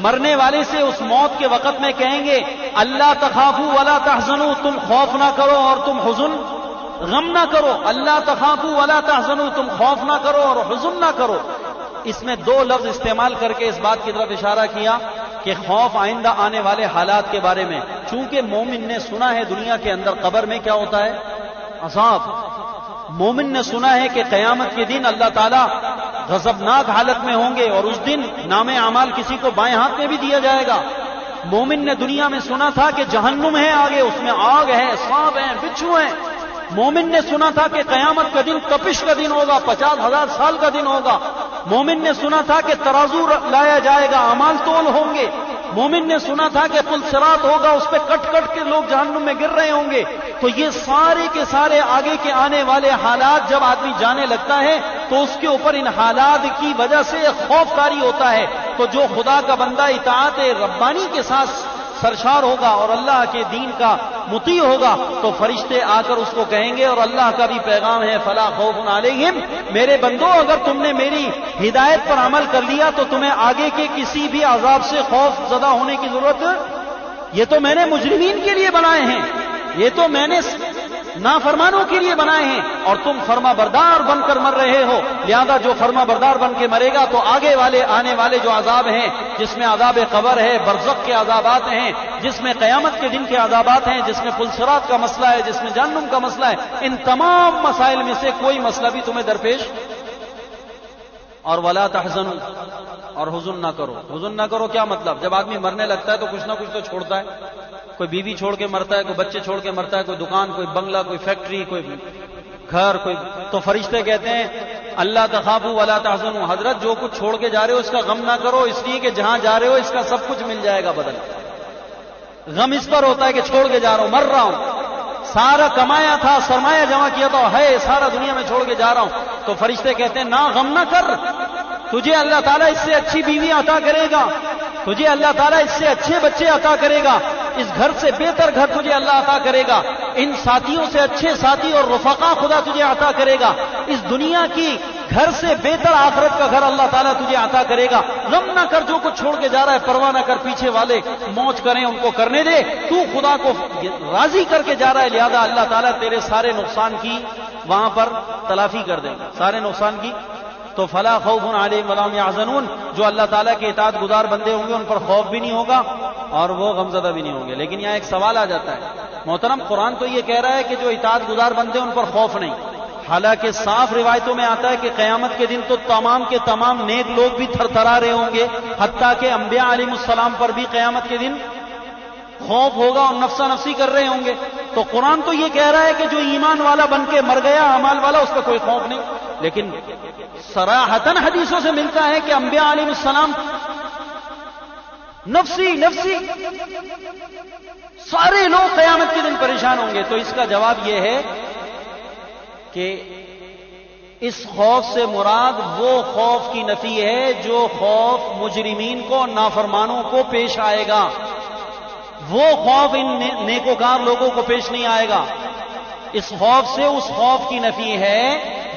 مرنے والے سے اس موت کے وقت میں کہیں گے اللہ تخافوا ولا تحزنوا، تم خوف نہ کرو اور تم حزن غم نہ کرو. اللہ تخافوا ولا تحزنوا، تم خوف نہ کرو اور حزن نہ کرو. اس میں دو لفظ استعمال کر کے اس بات کی طرف اشارہ کیا کہ خوف آئندہ آنے والے حالات کے بارے میں. چونکہ مومن نے سنا ہے دنیا کے اندر قبر میں کیا ہوتا ہے؟ عذاب. مومن نے سنا ہے کہ قیامت کے دن اللہ تعالیٰ غضبناک حالت میں ہوں گے، اور اس دن نام اعمال کسی کو بائیں ہاتھ میں بھی دیا جائے گا. مومن نے دنیا میں سنا تھا کہ جہنم ہے آگے، اس میں آگ ہے، سانپ ہیں، بچھو ہیں. مومن نے سنا تھا کہ قیامت کا دن تپش کا دن ہوگا، 50,000 سال کا دن ہوگا. مومن نے سنا تھا کہ ترازو لایا جائے گا، اعمال تول ہوں گے. مومن نے سنا تھا کہ پل صراط ہوگا، اس پہ کٹ کٹ کے لوگ جہنم میں گر رہے ہوں گے. تو یہ سارے کے سارے آگے کے آنے والے حالات جب آدمی جانے لگتا ہے تو اس کے اوپر ان حالات کی وجہ سے خوف طاری ہوتا ہے. تو جو خدا کا بندہ اطاعت ربانی کے ساتھ سرشار ہوگا اور اللہ کے دین کا مطیع ہوگا تو فرشتے آ کر اس کو کہیں گے، اور اللہ کا بھی پیغام ہے فلا خوف علیہم، میرے بندو اگر تم نے میری ہدایت پر عمل کر لیا تو تمہیں آگے کے کسی بھی عذاب سے خوف زدہ ہونے کی ضرورت. یہ تو میں نے مجرمین کے لیے بنائے ہیں، یہ تو میں نے نافرمانوں کے لیے بنائے ہیں، اور تم فرما بردار بن کر مر رہے ہو. لہذا جو فرما بردار بن کے مرے گا تو آگے والے آنے والے جو عذاب ہیں، جس میں عذاب قبر ہے، برزخ کے عذابات ہیں، جس میں قیامت کے دن کے عذابات ہیں، جس میں پل صراط کا مسئلہ ہے، جس میں جہنم کا مسئلہ ہے، ان تمام مسائل میں سے کوئی مسئلہ بھی تمہیں درپیش. اور ولا تحزنوا، اور حزن نہ کرو. حزن نہ کرو کیا مطلب؟ جب آدمی مرنے لگتا ہے تو کچھ نہ کچھ تو چھوڑتا ہے، کوئی بیوی چھوڑ کے مرتا ہے، کوئی بچے چھوڑ کے مرتا ہے، کوئی دکان، کوئی بنگلہ، کوئی فیکٹری، کوئی گھر، کوئی، تو فرشتے کہتے ہیں اللہ تخافوا ولا تحزنوا، حضرت جو کچھ چھوڑ کے جا رہے ہو اس کا غم نہ کرو، اس لیے کہ جہاں جا رہے ہو اس کا سب کچھ مل جائے گا بدل۔ غم اس پر ہوتا ہے کہ چھوڑ کے جا رہا ہوں، مر رہا ہوں، سارا کمایا تھا، سرمایہ جمع کیا تھا، ہے سارا دنیا میں چھوڑ کے جا رہا ہوں۔ تو فرشتے کہتے ہیں نہ غم نہ کر، تجھے اللہ تعالیٰ اس سے اچھی بیوی عطا کرے گا، تجھے اللہ تعالیٰ اس سے اچھے بچے عطا کرے گا، اس گھر سے بہتر گھر تجھے اللہ عطا کرے گا، ان ساتھیوں سے اچھے ساتھی اور رفقا خدا تجھے عطا کرے گا، اس دنیا کی گھر سے بہتر آخرت کا گھر اللہ تعالیٰ تجھے عطا کرے گا۔ غم نہ کر، جو کچھ چھوڑ کے جا رہا ہے پرواہ نہ کر، پیچھے والے موج کریں ان کو کرنے دے، تو خدا کو راضی کر کے جا رہا ہے، لہذا اللہ تعالیٰ تیرے سارے نقصان کی وہاں پر تلافی کر دیں گے، سارے نقصان کی۔ تو فلا خوف علیہم ولا هم يحزنون، جو اللہ تعالیٰ کے اطاعت گزار بندے ہوں گے ان پر خوف بھی نہیں ہوگا اور وہ غمزدہ بھی نہیں ہوں گے۔ لیکن یہاں ایک سوال آ جاتا ہے محترم، قرآن تو یہ کہہ رہا ہے کہ جو اطاعت گزار بندے ان پر خوف نہیں، حالانکہ صاف روایتوں میں آتا ہے کہ قیامت کے دن تو تمام کے تمام نیک لوگ بھی تھر تھرا رہے ہوں گے، حتیٰ کہ انبیاء علیہ السلام پر بھی قیامت کے دن خوف ہوگا اور نفسا نفسی کر رہے ہوں گے۔ تو قرآن تو یہ کہہ رہا ہے کہ جو ایمان والا بن کے مر گیا، اعمال والا، اس کا کوئی خوف نہیں، لیکن صراحتاً حدیثوں سے ملتا ہے کہ انبیاء علیہ السلام نفسی نفسی، سارے لوگ قیامت کے دن پریشان ہوں گے۔ تو اس کا جواب یہ ہے کہ اس خوف سے مراد وہ خوف کی نفی ہے جو خوف مجرمین کو، نافرمانوں کو پیش آئے گا، وہ خوف ان نیکوکار لوگوں کو پیش نہیں آئے گا۔ اس خوف سے اس خوف کی نفی ہے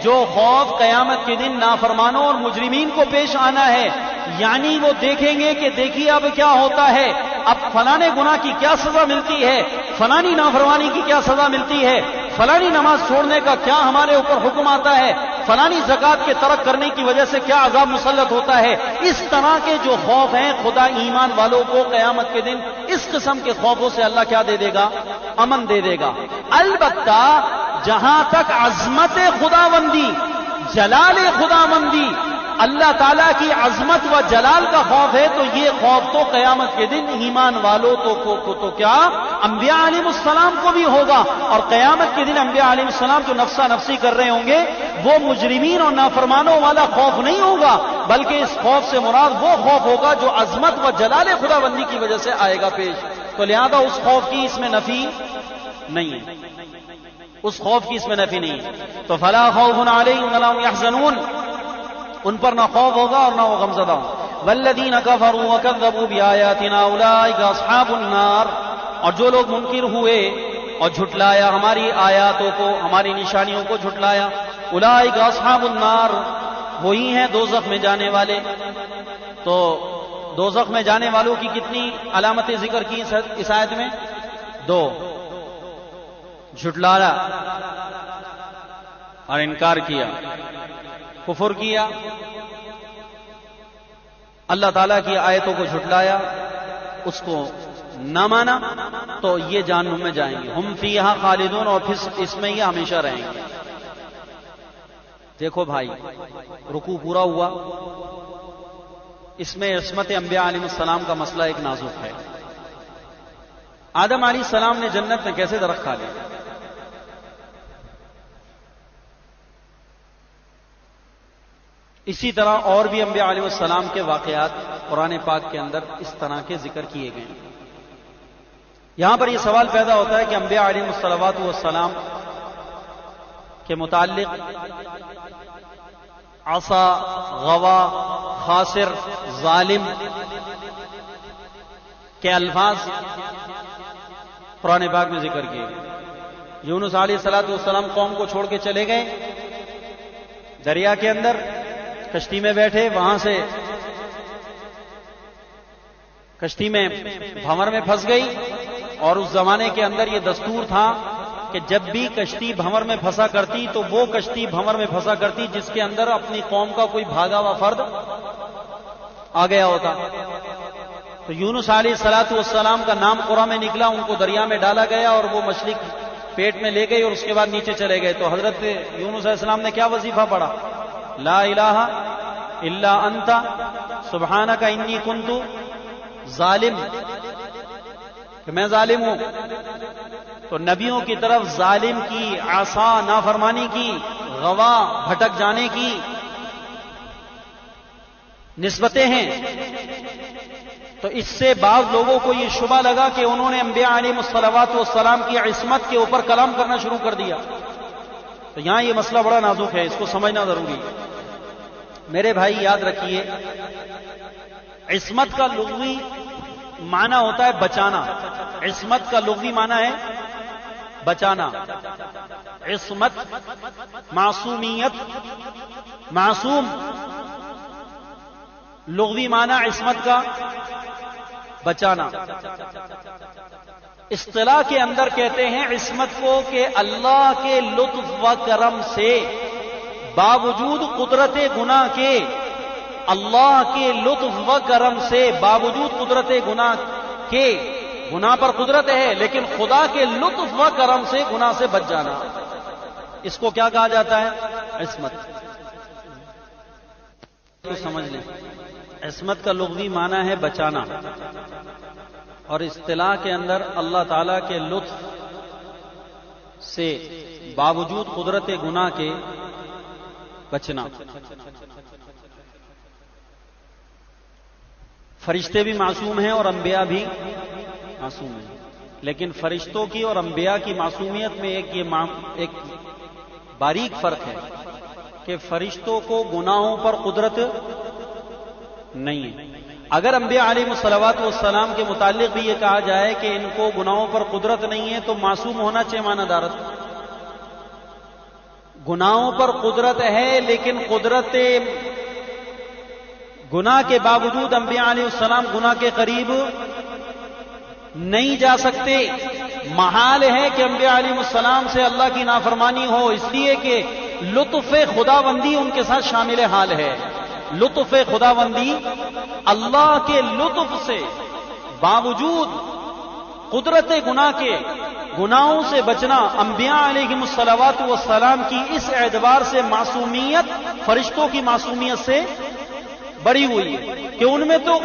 جو خوف قیامت کے دن نافرمانوں اور مجرمین کو پیش آنا ہے، یعنی وہ دیکھیں گے کہ دیکھیے اب کیا ہوتا ہے، اب فلانے گناہ کی کیا سزا ملتی ہے، فلانی نافرمانی کی کیا سزا ملتی ہے، فلانی نماز چھوڑنے کا کیا ہمارے اوپر حکم آتا ہے، فلانی زکوٰۃ کے ترک کرنے کی وجہ سے کیا عذاب مسلط ہوتا ہے۔ اس طرح کے جو خوف ہیں خدا ایمان والوں کو قیامت کے دن اس قسم کے خوفوں سے اللہ کیا دے دے گا؟ امن دے دے گا۔ البتہ جہاں تک عظمت خداوندی، جلال خداوندی، اللہ تعالیٰ کی عظمت و جلال کا خوف ہے، تو یہ خوف تو قیامت کے دن ایمان والوں کو تو کیا انبیاء علیہ السلام کو بھی ہوگا، اور قیامت کے دن انبیاء علیہ السلام جو نفسا نفسی کر رہے ہوں گے وہ مجرمین اور نافرمانوں والا خوف نہیں ہوگا، بلکہ اس خوف سے مراد وہ خوف ہوگا جو عظمت و جلال خداوندی کی وجہ سے آئے گا پیش۔ تو لہذا اس خوف کی اس میں نفی نہیں ہے، اس خوف کی اس میں نفی نہیں ہے۔ تو فلا خوف علیہم ولا هم يحزنون، ان پر نہ خوف ہوگا اور نہ وہ غمزدہ ہوں۔ والذین کفروا وکذبوا بآیاتنا اولئک اصحاب النار، اور جو لوگ منکر ہوئے اور جھٹلایا ہماری آیاتوں کو، ہماری نشانیوں کو جھٹلایا، اولئک اصحاب النار، وہی ہیں دوزخ میں جانے والے۔ تو دوزخ میں جانے والوں کی کتنی علامتیں ذکر کی اس آیت میں؟ 2، جھٹلایا اور انکار کیا، کفر کیا، اللہ تعالیٰ کی آیتوں کو جھٹلایا، اس کو نہ مانا، تو یہ جہنم میں جائیں گے، ہم فیہا خالدون، اور پھر اس میں یہ ہمیشہ رہیں گے۔ دیکھو بھائی، رکوع پورا ہوا، اس میں عصمت انبیاء علیہ السلام کا مسئلہ ایک نازک ہے۔ آدم علیہ السلام نے جنت میں کیسے درخت کھا لیا؟ اسی طرح اور بھی انبیاء علیہ السلام کے واقعات قرآن پاک کے اندر اس طرح کے ذکر کیے گئے ہیں۔ یہاں پر یہ سوال پیدا ہوتا ہے کہ انبیاء علیہ الصلوات والسلام کے متعلق عصا، غوا، خاسر، ظالم کے الفاظ قرآن پاک میں ذکر کیے گئے۔ یونس علیہ السلام قوم کو چھوڑ کے چلے گئے دریا کے اندر، کشتی میں بیٹھے، وہاں سے کشتی میں بھنور میں پھنس گئی، اور اس زمانے کے اندر یہ دستور تھا کہ جب بھی کشتی بھنور میں پھنسا کرتی تو وہ کشتی بھنور میں پھنسا کرتی جس کے اندر اپنی قوم کا کوئی بھاگا ہوا فرد آ گیا ہوتا۔ تو یونس علیہ السلام کا نام قرآن میں نکلا، ان کو دریا میں ڈالا گیا اور وہ مچھلی پیٹ میں لے گئی اور اس کے بعد نیچے چلے گئے۔ تو حضرت یونس علیہ السلام نے کیا وظیفہ پڑھا؟ لا الہ الا انت سبحانک انی کنت ظالم کہ میں ظالم ہوں، تو نبیوں کی طرف ظالم کی، عصا نافرمانی کی، غوا بھٹک جانے کی نسبتیں ہیں. تو اس سے بعض لوگوں کو یہ شبہ لگا کہ انہوں نے انبیاء علیہ الصلوات والسلام کی عصمت کے اوپر کلام کرنا شروع کر دیا. تو یہاں یہ مسئلہ بڑا نازک ہے، اس کو سمجھنا ضروری ہے. میرے بھائی یاد رکھیے، عصمت کا لغوی معنی ہوتا ہے بچانا. عصمت کا لغوی معنی ہے بچانا. عصمت معصومیت، معصوم لغوی معنی عصمت کا بچانا. اصطلاح کے اندر کہتے ہیں عصمت کو کہ اللہ کے لطف و کرم سے باوجود قدرت گناہ کے، اللہ کے لطف و کرم سے باوجود قدرت گناہ کے، گناہ پر قدرت ہے لیکن خدا کے لطف و کرم سے گناہ سے بچ جانا، اس کو کیا کہا جاتا ہے؟ عصمت. تو سمجھ لیں، عصمت کا لغوی معنی ہے بچانا، اور اصطلاح کے اندر اللہ تعالی کے لطف سے باوجود قدرت گناہ کے بچنا. فرشتے بھی معصوم ہیں اور انبیاء بھی معصوم ہیں، لیکن فرشتوں کی اور انبیاء کی معصومیت میں ایک باریک فرق ہے کہ فرشتوں کو گناہوں پر قدرت نہیں ہے. اگر انبیاء علیہ الصلوات والسلام کے متعلق بھی یہ کہا جائے کہ ان کو گناہوں پر قدرت نہیں ہے تو معصوم ہونا چاہیے معنی دارت. گناہوں پر قدرت ہے لیکن قدرت گناہ کے باوجود انبیاء علیہ السلام گناہ کے قریب نہیں جا سکتے. محال ہے کہ انبیاء علیہ السلام سے اللہ کی نافرمانی ہو، اس لیے کہ لطف خداوندی ان کے ساتھ شامل حال ہے. لطف خداوندی، اللہ کے لطف سے باوجود قدرت گناہ کے، گناہوں سے بچنا، انبیاء علیہ الصلوات والسلام کی اس اعتبار سے معصومیت فرشتوں کی معصومیت سے بڑی ہوئی ہے کہ ان میں تو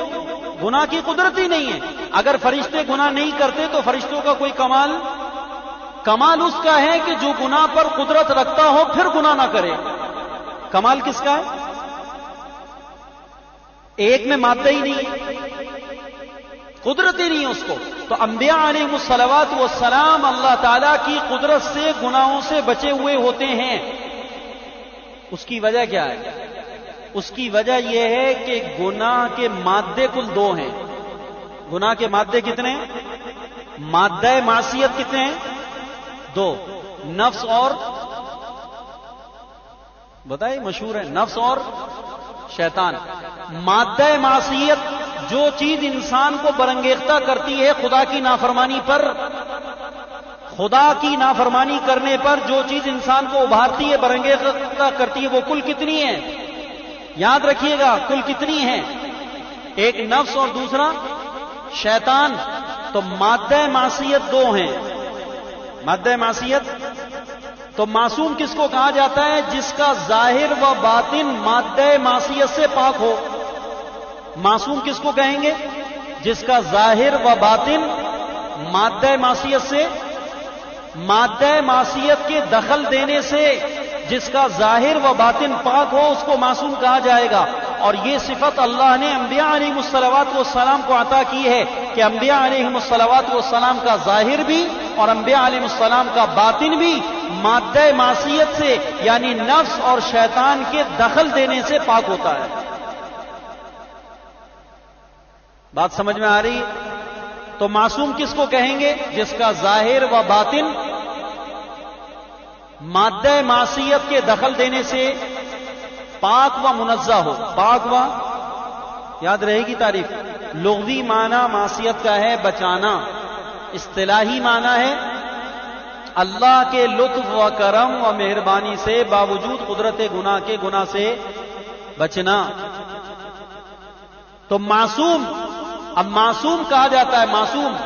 گناہ کی قدرت ہی نہیں ہے. اگر فرشتے گناہ نہیں کرتے تو فرشتوں کا کوئی کمال اس کا ہے کہ جو گناہ پر قدرت رکھتا ہو پھر گناہ نہ کرے. کمال کس کا ہے؟ ایک میں مادہ ہی نہیں ہے، قدرت ہی نہیں ہے اس کو. تو انبیاء علیہ الصلوات والسلام اللہ تعالی کی قدرت سے گناہوں سے بچے ہوئے ہوتے ہیں. اس کی وجہ کیا ہے؟ اس کی وجہ یہ ہے کہ گناہ کے مادے کل دو ہیں. گناہ کے مادے کتنے ہیں؟ مادہ معصیت کتنے ہیں؟ دو، نفس اور، بتائیے مشہور ہے، نفس اور شیطان. مادہ معصیت جو چیز انسان کو برانگیختہ کرتی ہے خدا کی نافرمانی پر، خدا کی نافرمانی کرنے پر جو چیز انسان کو ابھارتی ہے، برانگیختہ کرتی ہے، وہ کل کتنی ہے؟ یاد رکھیے گا، کل کتنی ہیں؟ ایک نفس اور دوسرا شیطان. تو مادہ معصیت دو ہیں. مادہ معصیت. تو معصوم کس کو کہا جاتا ہے؟ جس کا ظاہر و باطن مادہ معصیت سے پاک ہو. معصوم کس کو کہیں گے؟ جس کا ظاہر و باطن مادہ معصیت سے، مادہ معصیت کے دخل دینے سے جس کا ظاہر و باطن پاک ہو اس کو معصوم کہا جائے گا. اور یہ صفت اللہ نے انبیاء علیہ الصلوات والسلام کو عطا کی ہے کہ انبیاء علیہ الصلوات والسلام کا ظاہر بھی اور انبیاء علیہ السلام کا باطن بھی مادہ معصیت سے یعنی نفس اور شیطان کے دخل دینے سے پاک ہوتا ہے. بات سمجھ میں آ رہی؟ تو معصوم کس کو کہیں گے؟ جس کا ظاہر و باطن مادہ معصیت کے دخل دینے سے پاک و منزہ ہو. پاک و، یاد رہے گی تعریف. لغوی معنی معصیت کا ہے بچانا، اصطلاحی معنی ہے اللہ کے لطف و کرم و مہربانی سے باوجود قدرت گناہ کے گناہ سے بچنا. تو معصوم، اب معصوم کہا جاتا ہے. معصوم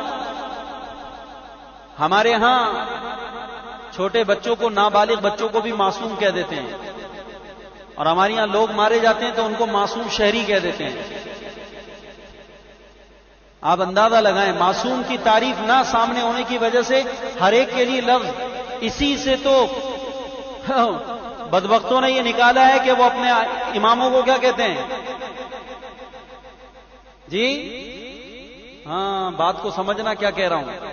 ہمارے ہاں چھوٹے بچوں کو، نابالغ بچوں کو بھی معصوم کہہ دیتے ہیں، اور ہمارے یہاں لوگ مارے جاتے ہیں تو ان کو معصوم شہری کہہ دیتے ہیں. آپ اندازہ لگائیں، معصوم کی تعریف نہ سامنے ہونے کی وجہ سے ہر ایک کے لیے لفظ، اسی سے تو بدبختوں نے یہ نکالا ہے کہ وہ اپنے اماموں کو کیا کہتے ہیں جی؟ ہاں، بات کو سمجھنا کیا کہہ رہا ہوں۔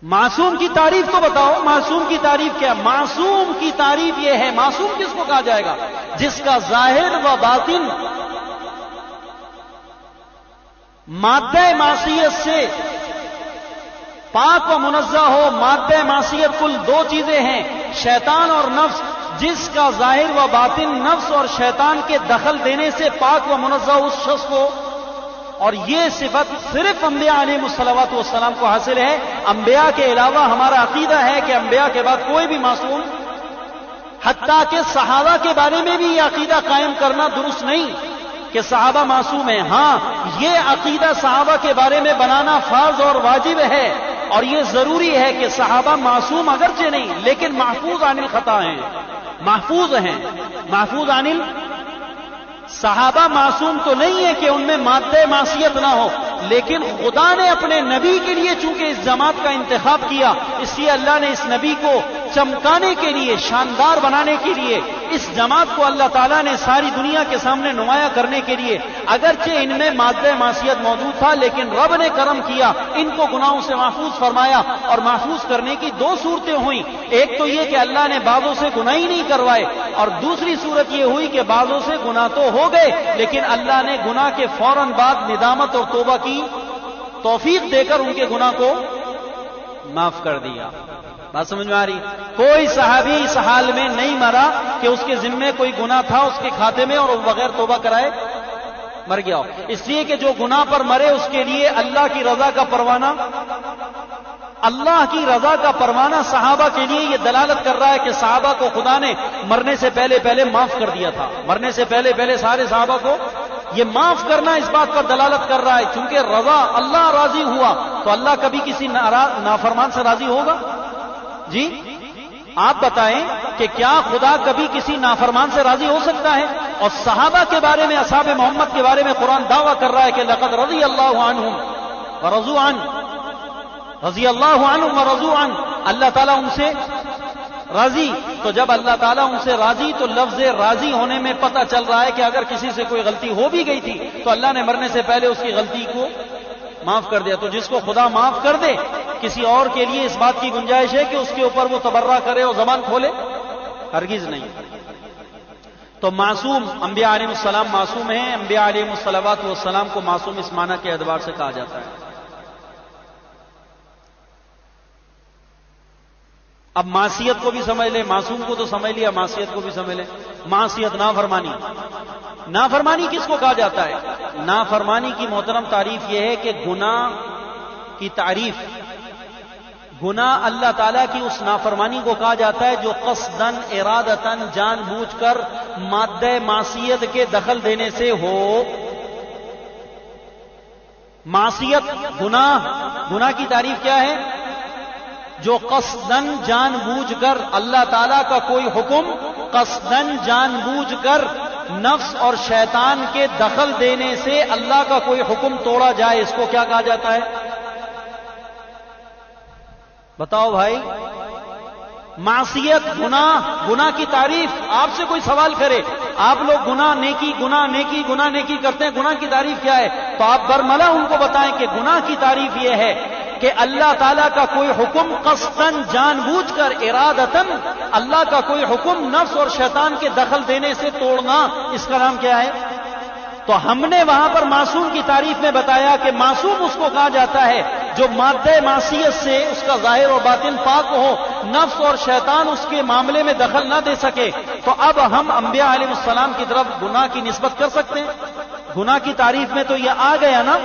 معصوم کی تعریف تو بتاؤ، معصوم کی تعریف کیا؟ معصوم کی تعریف یہ ہے، معصوم کس کو کہا جائے گا؟ جس کا ظاہر و باطن مادہ معصیت سے پاک و منزہ ہو۔ مادہ معصیت کل دو چیزیں ہیں، شیطان اور نفس۔ جس کا ظاہر و باطن نفس اور شیطان کے دخل دینے سے پاک و منزہ اس شخص کو، اور یہ صفت صرف انبیاء علیہ الصلوۃ والسلام کو حاصل ہے۔ انبیاء کے علاوہ ہمارا عقیدہ ہے کہ انبیاء کے بعد کوئی بھی معصوم، حتیٰ کہ صحابہ کے بارے میں بھی یہ عقیدہ قائم کرنا درست نہیں کہ صحابہ معصوم ہیں۔ ہاں، یہ عقیدہ صحابہ کے بارے میں بنانا فرض اور واجب ہے، اور یہ ضروری ہے کہ صحابہ معصوم اگرچہ نہیں لیکن محفوظ عن الخطا ہیں، محفوظ ہیں، محفوظ عن صحابہ معصوم تو نہیں ہے کہ ان میں مادہ معصیت نہ ہو، لیکن خدا نے اپنے نبی کے لیے چونکہ اس جماعت کا انتخاب کیا، اس لیے اللہ نے اس نبی کو چمکانے کے لیے، شاندار بنانے کے لیے، اس جماعت کو اللہ تعالیٰ نے ساری دنیا کے سامنے نمایاں کرنے کے لیے، اگرچہ ان میں مادہ معصیت موجود تھا لیکن رب نے کرم کیا، ان کو گناہوں سے محفوظ فرمایا۔ اور محفوظ کرنے کی دو صورتیں ہوئیں، ایک تو یہ کہ اللہ نے بعضوں سے گناہ ہی نہیں کروائے، اور دوسری صورت یہ ہوئی کہ بعضوں سے گناہ تو ہو گئے لیکن اللہ نے گناہ کے فوراً بعد ندامت اور توبہ کی توفیق دے کر ان کے گناہ کو معاف کر دیا۔ بات سمجھ میں آ رہی؟ کوئی صحابی اس حال میں نہیں مرا کہ اس کے ذمے کوئی گناہ تھا اس کے کھاتے میں اور وہ بغیر توبہ کرائے مر گیا ہو۔ اس لیے کہ جو گناہ پر مرے اس کے لیے اللہ کی رضا کا پروانہ، اللہ کی رضا کا پروانہ صحابہ کے لیے یہ دلالت کر رہا ہے کہ صحابہ کو خدا نے مرنے سے پہلے معاف کر دیا تھا، مرنے سے پہلے سارے صحابہ کو یہ معاف کرنا اس بات پر دلالت کر رہا ہے چونکہ رضا اللہ راضی ہوا تو اللہ کبھی کسی نافرمان سے راضی ہوگا؟ جی آپ بتائیں کہ کیا خدا کبھی کسی نافرمان سے راضی ہو سکتا ہے؟ اور صحابہ کے بارے میں، اصحاب محمد کے بارے میں قرآن دعویٰ کر رہا ہے کہ لقد رضی اللہ عنہم ورضوا عنہ، رضی اللہ عنہم ورضوا عنہ، اللہ تعالیٰ ان سے راضی۔ تو جب اللہ تعالیٰ ان سے راضی تو لفظ راضی ہونے میں پتہ چل رہا ہے کہ اگر کسی سے کوئی غلطی ہو بھی گئی تھی تو اللہ نے مرنے سے پہلے اس کی غلطی کو معاف کر دیا۔ تو جس کو خدا معاف کر دے، کسی اور کے لیے اس بات کی گنجائش ہے کہ اس کے اوپر وہ تبرہ کرے اور زبان کھولے؟ ہرگز نہیں۔ تو معصوم، انبیاء علیہ السلام معصوم ہیں، انبیاء علیہ الصلوات والسلام کو معصوم اس معنی کے اعتبار سے کہا جاتا ہے۔ اب معصیت کو بھی سمجھ لیں، معصوم کو تو سمجھ لیا، معصیت کو بھی سمجھ لیں۔ معصیت نافرمانی، نافرمانی کس کو کہا جاتا ہے؟ نافرمانی کی محترم تعریف یہ ہے کہ گناہ کی تعریف، گناہ اللہ تعالیٰ کی اس نافرمانی کو کہا جاتا ہے جو قصدن، ارادتن، جان بوجھ کر مادہ معصیت کے دخل دینے سے ہو۔ معصیت، گناہ کی تعریف کیا ہے؟ جو قصدن، جان بوجھ کر اللہ تعالیٰ کا کوئی حکم قصدن، جان بوجھ کر نفس اور شیطان کے دخل دینے سے اللہ کا کوئی حکم توڑا جائے، اس کو کیا کہا جاتا ہے؟ بتاؤ بھائی۔ معصیت، گناہ کی تعریف، آپ سے کوئی سوال کرے آپ لوگ گناہ نیکی کرتے ہیں، گناہ کی تعریف کیا ہے؟ تو آپ برملا ان کو بتائیں کہ گناہ کی تعریف یہ ہے کہ اللہ تعالیٰ کا کوئی حکم قصدن، جان بوجھ کر، ارادتن، اللہ کا کوئی حکم نفس اور شیطان کے دخل دینے سے توڑنا، اس کا نام کیا ہے؟ تو ہم نے وہاں پر معصوم کی تعریف میں بتایا کہ معصوم اس کو کہا جاتا ہے جو مادہ معصیت سے اس کا ظاہر اور باطن پاک ہو، نفس اور شیطان اس کے معاملے میں دخل نہ دے سکے۔ تو اب ہم انبیاء علیہ السلام کی طرف گناہ کی نسبت کر سکتے ہیں؟ گناہ کی تعریف میں تو یہ آ گیا نا،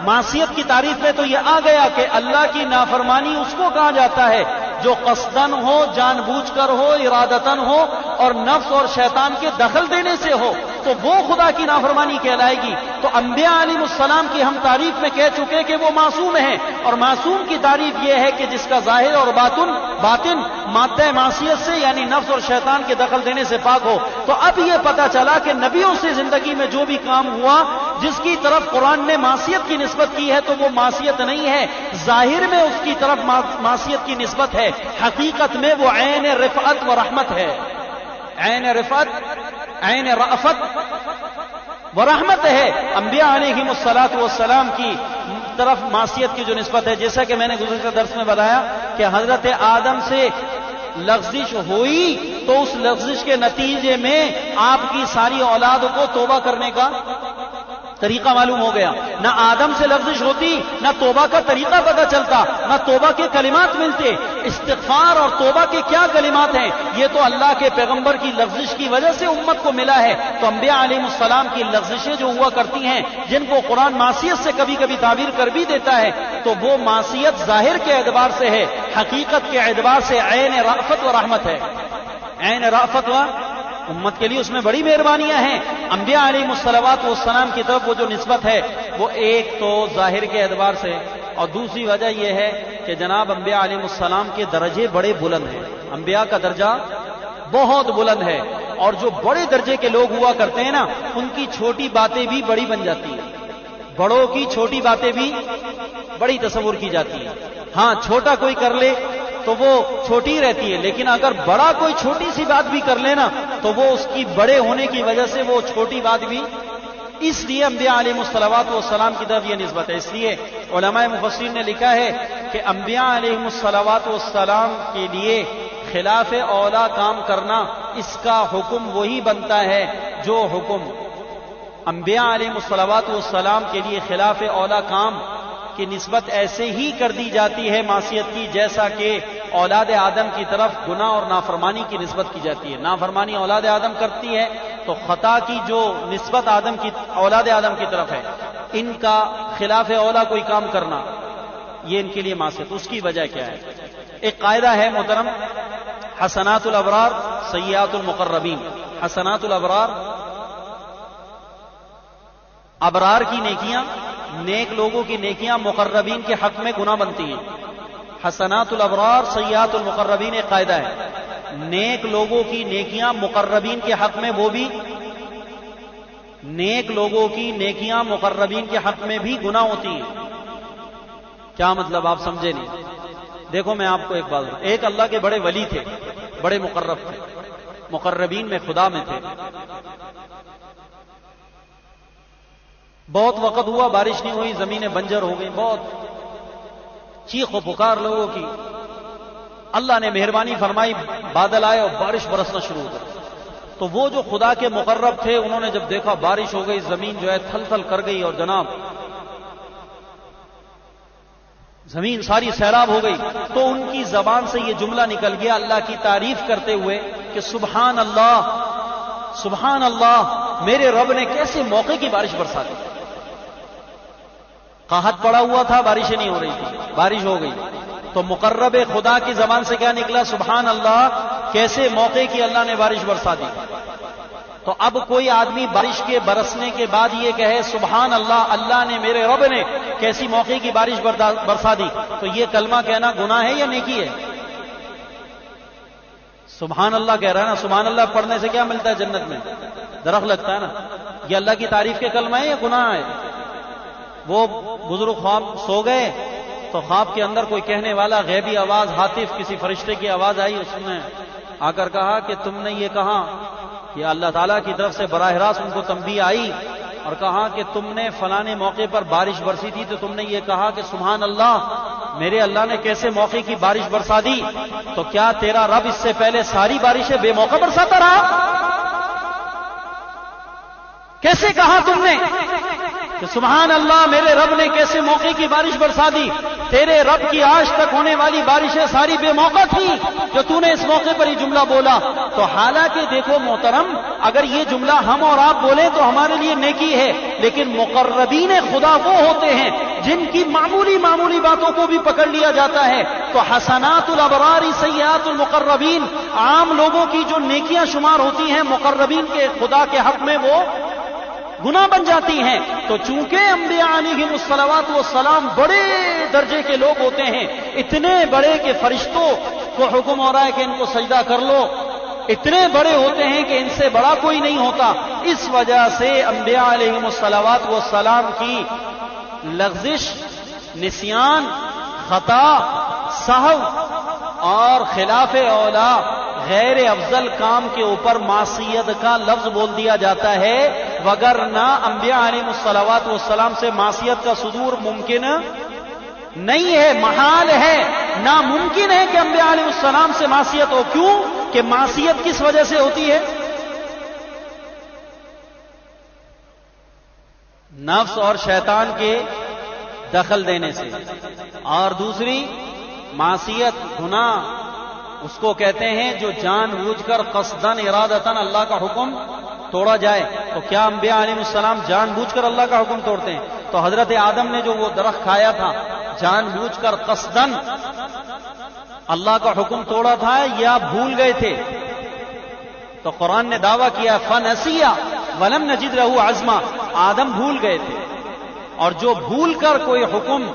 معصیت کی تعریف میں تو یہ آ گیا کہ اللہ کی نافرمانی اس کو کہا جاتا ہے جو قصدن ہو، جان بوجھ کر ہو، ارادتن ہو اور نفس اور شیطان کے دخل دینے سے ہو۔ تو وہ خدا کی نافرمانی کہلائے گی. تو انبیاء علیہ السلام کی ہم تعریف میں کہہ چکے کہ وہ معصوم ہیں, اور معصوم کی تعریف یہ ہے کہ جس کا ظاہر اور باطن مادہ معصیت سے یعنی نفس اور شیطان کے دخل دینے سے پاک ہو. تو اب یہ پتا چلا کہ نبیوں سے زندگی میں جو بھی کام ہوا جس کی طرف قرآن نے معصیت کی نسبت کی ہے تو وہ معصیت نہیں ہے, ظاہر میں اس کی طرف معصیت کی نسبت ہے, حقیقت میں وہ عین رفعت و رحمت ہے. عین رفعت, عین رأفت و رحمت ہے. انبیاء علیہم الصلاۃ والسلام کی طرف معصیت کی جو نسبت ہے, جیسا کہ میں نے گزشتہ درس میں بتایا کہ حضرت آدم سے لغزش ہوئی تو اس لغزش کے نتیجے میں آپ کی ساری اولاد کو توبہ کرنے کا طریقہ معلوم ہو گیا. نہ آدم سے لغزش ہوتی, نہ توبہ کا طریقہ پتہ چلتا, نہ توبہ کے کلمات ملتے. استغفار اور توبہ کے کیا کلمات ہیں, یہ تو اللہ کے پیغمبر کی لغزش کی وجہ سے امت کو ملا ہے. تو انبیاء علیہ السلام کی لغزشیں جو ہوا کرتی ہیں, جن کو قرآن معصیت سے کبھی کبھی تعبیر کر بھی دیتا ہے, تو وہ معصیت ظاہر کے اعتبار سے ہے, حقیقت کے اعتبار سے عین رأفت و رحمت ہے. عین رأفت و امت کے لیے اس میں بڑی مہربانیاں ہیں. انبیاء علیہ الصلوات والسلام کی طرف وہ جو نسبت ہے وہ ایک تو ظاہر کے اعتبار سے, اور دوسری وجہ یہ ہے کہ جناب انبیاء علیہ السلام کے درجے بڑے بلند ہیں. انبیاء کا درجہ بہت بلند ہے, اور جو بڑے درجے کے لوگ ہوا کرتے ہیں نا, ان کی چھوٹی باتیں بھی بڑی بن جاتی ہیں. بڑوں کی چھوٹی باتیں بھی بڑی تصور کی جاتی ہیں. ہاں چھوٹا کوئی کر لے تو وہ چھوٹی رہتی ہے, لیکن اگر بڑا کوئی چھوٹی سی بات بھی کر لینا تو وہ اس کی بڑے ہونے کی وجہ سے وہ چھوٹی بات بھی. اس لیے انبیاء علیہ الصلوات والسلام کی طرف یہ نسبت ہے. اس لیے علماء مفسرین نے لکھا ہے کہ انبیاء علیہ الصلوات والسلام کے لیے خلاف اولا کام کرنا, اس کا حکم وہی بنتا ہے جو حکم انبیاء علیہ الصلوات والسلام کے لیے خلاف اولا کام کی نسبت ایسے ہی کر دی جاتی ہے معصیت کی, جیسا کہ اولاد آدم کی طرف گناہ اور نافرمانی کی نسبت کی جاتی ہے. نافرمانی اولاد آدم کرتی ہے تو خطا کی جو نسبت اولاد آدم کی طرف ہے, ان کا خلاف اولا کوئی کام کرنا یہ ان کے لیے معصیت. اس کی وجہ کیا ہے؟ ایک قاعدہ ہے محترم, حسنات الابرار سیئات المقربین. حسنات الابرار, ابرار کی نیکیاں, نیک لوگوں کی نیکیاں مقربین کے حق میں گناہ بنتی ہیں. حسنات الابرار سیئات المقربین ایک قاعدہ ہے. نیک لوگوں کی نیکیاں مقربین کے حق میں, وہ بھی نیک لوگوں کی نیکیاں مقربین کے حق میں بھی گناہ ہوتی ہیں. کیا مطلب آپ سمجھے نہیں؟ دیکھو میں آپ کو ایک بات بتاؤں. ایک اللہ کے بڑے ولی تھے, بڑے مقرب تھے, مقربین میں خدا میں تھے. بہت وقت ہوا بارش نہیں ہوئی, زمینیں بنجر ہو گئی, بہت چیخ و پکار لوگوں کی. اللہ نے مہربانی فرمائی, بادل آئے اور بارش برسنا شروع ہو گئی. تو وہ جو خدا کے مقرب تھے انہوں نے جب دیکھا بارش ہو گئی, زمین جو ہے تھل تھل کر گئی, اور جناب زمین ساری سیراب ہو گئی, تو ان کی زبان سے یہ جملہ نکل گیا اللہ کی تعریف کرتے ہوئے کہ سبحان اللہ, سبحان اللہ, میرے رب نے کیسے موقع کی بارش برسا دی. قحط پڑا ہوا تھا, بارشیں نہیں ہو رہی تھی, بارش ہو گئی. تو مقرب خدا کی زبان سے کیا نکلا؟ سبحان اللہ, کیسے موقع کی اللہ نے بارش برسا دی. تو اب کوئی آدمی بارش کے برسنے کے بعد یہ کہے سبحان اللہ, اللہ نے میرے رب نے کیسی موقع کی بارش برسا دی, تو یہ کلمہ کہنا گناہ ہے یا نیکی ہے؟ سبحان اللہ کہہ رہا ہے نا. سبحان اللہ پڑھنے سے کیا ملتا ہے جنت میں؟ درخت لگتا ہے نا. یہ اللہ کی تعریف کے کلمہ ہے یا گناہ ہے؟ وہ بزرگ خواب سو گئے تو خواب کے اندر کوئی کہنے والا غیبی آواز, ہاتف کسی فرشتے کی آواز آئی, اس نے آ کر کہا کہ تم نے یہ کہا, یہ اللہ تعالیٰ کی طرف سے براہ راست ان کو تنبیہ آئی اور کہا کہ تم نے فلانے موقع پر بارش برسی تھی تو تم نے یہ کہا کہ سبحان اللہ, میرے اللہ نے کیسے موقع کی بارش برسا دی. تو کیا تیرا رب اس سے پہلے ساری بارشیں بے موقع برساتا رہا؟ کیسے کہا تم نے کہ سبحان اللہ, میرے رب نے کیسے موقع کی بارش برسا دی؟ تیرے رب کی آج تک ہونے والی بارشیں ساری بے موقع تھی جو تو نے اس موقع پر یہ جملہ بولا. تو حالانکہ دیکھو محترم, اگر یہ جملہ ہم اور آپ بولیں تو ہمارے لیے نیکی ہے, لیکن مقربین خدا وہ ہوتے ہیں جن کی معمولی معمولی باتوں کو بھی پکڑ لیا جاتا ہے، تو حسنات الابرار سیئات المقربین، عام لوگوں کی جو نیکیاں شمار ہوتی ہیں مقربین کے خدا کے حق میں وہ گناہ بن جاتی ہیں۔ تو چونکہ انبیاء علیہم الصلوات والسلام بڑے درجے کے لوگ ہوتے ہیں، اتنے بڑے کہ فرشتوں کو حکم ہو رہا ہے کہ ان کو سجدہ کر لو، اتنے بڑے ہوتے ہیں کہ ان سے بڑا کوئی نہیں ہوتا، اس وجہ سے انبیاء علیہم الصلوات والسلام کی لغزش، نسیان، خطا، سہو اور خلاف اولا غیر افضل کام کے اوپر معصیت کا لفظ بول دیا جاتا ہے، وگرنہ انبیاء علیہم الصلوات والسلام سے معصیت کا صدور ممکن نہیں ہے، محال ہے، ناممکن ہے کہ انبیاء علیہ السلام سے معصیت ہو۔ کیوں کہ معصیت کس وجہ سے ہوتی ہے؟ نفس اور شیطان کے دخل دینے سے، اور دوسری معصیت، گناہ اس کو کہتے ہیں جو جان بوجھ کر قصدن ارادتن اللہ کا حکم توڑا جائے۔ تو کیا انبیاء علیہ السلام جان بوجھ کر اللہ کا حکم توڑتے ہیں؟ تو حضرت آدم نے جو وہ درخت کھایا تھا جان بوجھ کر قصدن اللہ کا حکم توڑا تھا یا بھول گئے تھے؟ تو قرآن نے دعویٰ کیا فنسیا ولم نجد لہ عزما، آدم بھول گئے تھے، اور جو بھول کر کوئی حکم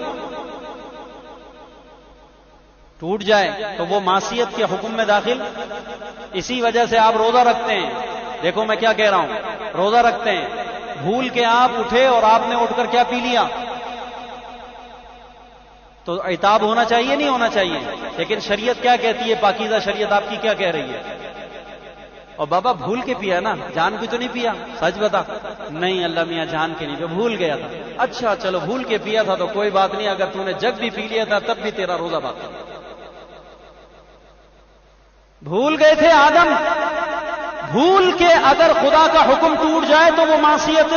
ٹوٹ جائے تو وہ معصیت کے حکم میں داخل۔ اسی وجہ سے آپ روزہ رکھتے ہیں، دیکھو میں کیا کہہ رہا ہوں، روزہ رکھتے ہیں، بھول کے آپ اٹھے اور آپ نے اٹھ کر کیا پی لیا تو عتاب ہونا چاہیے نہیں ہونا چاہیے؟ لیکن شریعت کیا کہتی ہے؟ پاکیزہ شریعت آپ کی کیا کہہ رہی ہے؟ اور بابا بھول کے پیا نا، جان کے تو نہیں پیا، سچ بتا۔ نہیں اللہ میاں جان کے نہیں پیا، بھول گیا تھا۔ اچھا چلو بھول کے پیا تھا تو کوئی بات نہیں، اگر تو نے جگ بھی پی لیا تھا تب بھی تیرا روزہ باقی۔ بھول گئے تھے آدم، بھول کے اگر خدا کا حکم ٹوٹ جائے تو وہ معصیت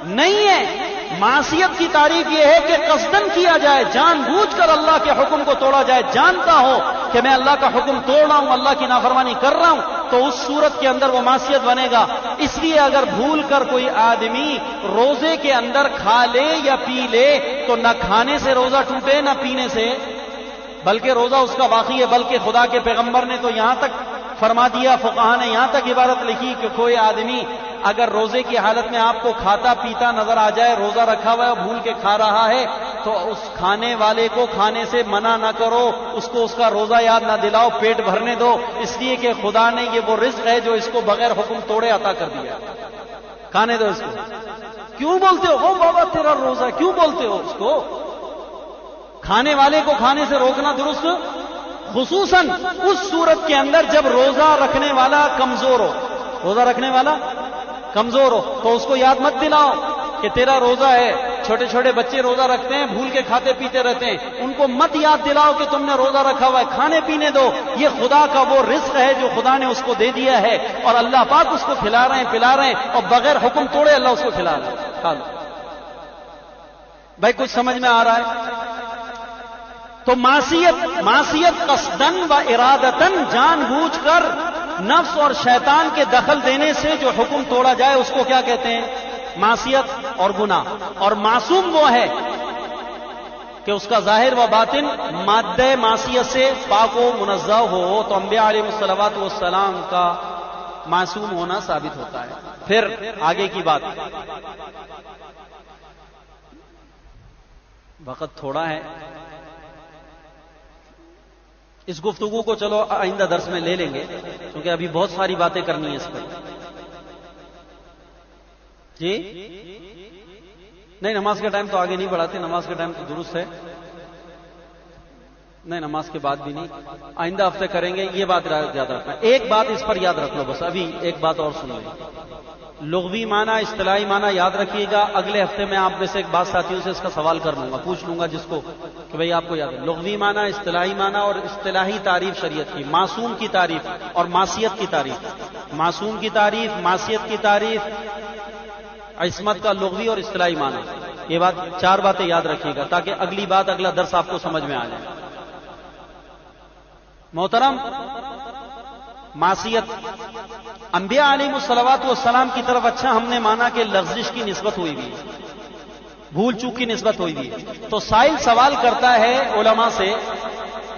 نہیں ہے۔ معصیت کی تعریف یہ ہے کہ قصدن کیا جائے، جان بوجھ کر اللہ کے حکم کو توڑا جائے، جانتا ہو کہ میں اللہ کا حکم توڑ رہا ہوں، اللہ کی نافرمانی کر رہا ہوں، تو اس صورت کے اندر وہ معصیت بنے گا۔ اس لیے اگر بھول کر کوئی آدمی روزے کے اندر کھا لے یا پی لے تو نہ کھانے سے روزہ ٹوٹے نہ پینے سے، بلکہ روزہ اس کا باقی ہے۔ بلکہ خدا کے پیغمبر نے تو یہاں تک فرما دیا، فقہا نے یہاں تک عبارت لکھی کہ کوئی آدمی اگر روزے کی حالت میں آپ کو کھاتا پیتا نظر آ جائے، روزہ رکھا ہوا ہے بھول کے کھا رہا ہے، تو اس کھانے والے کو کھانے سے منع نہ کرو، اس کو اس کا روزہ یاد نہ دلاؤ، پیٹ بھرنے دو، اس لیے کہ خدا نے یہ وہ رزق ہے جو اس کو بغیر حکم توڑے عطا کر دیا، کھانے دو اس کو۔ کیوں بولتے ہو او بابا تیرا روزہ، کیوں بولتے ہو اس کو؟ کھانے والے کو کھانے سے روکنا درست، خصوصاً اس صورت کے اندر جب روزہ رکھنے والا کمزور ہو، روزہ رکھنے والا کمزور ہو تو اس کو یاد مت دلاؤ کہ تیرا روزہ ہے۔ چھوٹے چھوٹے بچے روزہ رکھتے ہیں، بھول کے کھاتے پیتے رہتے ہیں، ان کو مت یاد دلاؤ کہ تم نے روزہ رکھا ہوا ہے، کھانے پینے دو، یہ خدا کا وہ رزق ہے جو خدا نے اس کو دے دیا ہے، اور اللہ پاک اس کو کھلا رہے ہیں پلا رہے ہیں، اور بغیر حکم توڑے اللہ اس کو کھلا رہا ہے، کھا لو۔ بھائی کچھ سمجھ میں آ رہا ہے؟ تو معصیت قصدن و ارادتن، جان بوجھ کر نفس اور شیطان کے دخل دینے سے جو حکم توڑا جائے اس کو کیا کہتے ہیں؟ معصیت اور گناہ۔ اور معصوم وہ ہے کہ اس کا ظاہر و باطن مادہ معصیت سے پاک و منزہ ہو، تو انبیاء علیہ الصلوات والسلام کا معصوم ہونا ثابت ہوتا ہے۔ پھر آگے کی بات، وقت تھوڑا ہے، اس گفتگو کو چلو آئندہ درس میں لے لیں گے کیونکہ ابھی بہت ساری باتیں کرنی ہیں اس پر۔ جی نہیں، نماز کا ٹائم تو آگے نہیں بڑھاتے، نماز کا ٹائم تو درست ہے، نہیں نماز کے بعد بھی نہیں، آئندہ ہفتے کریں گے، یہ بات یاد رکھنا۔ ایک بات اس پر یاد رکھ لو بس، ابھی ایک بات اور سن لیں، لغوی معنی اصطلاحی معنی یاد رکھیے گا۔ اگلے ہفتے میں آپ میں سے ایک بات ساتھیوں سے اس کا سوال کر لوں گا، پوچھ لوں گا جس کو کہ بھئی آپ کو یاد ہے لغوی معنی اصطلاحی معنی اور اصطلاحی تعریف شریعت کی، معصوم کی تعریف اور معصیت کی تعریف، معصوم کی تعریف، معصیت کی تعریف، عصمت کا لغوی اور اصطلاحی معنی، یہ بات چار باتیں یاد رکھیے گا تاکہ اگلی بات اگلا درس آپ کو سمجھ میں آ جائے۔ محترم، معصیت انبیاء علیہ الصلوات والسلام کی طرف اچھا ہم نے مانا کہ لغزش کی نسبت ہوئی بھی، بھول چوک کی نسبت ہوئی ہے۔ تو سائل سوال کرتا ہے علماء سے،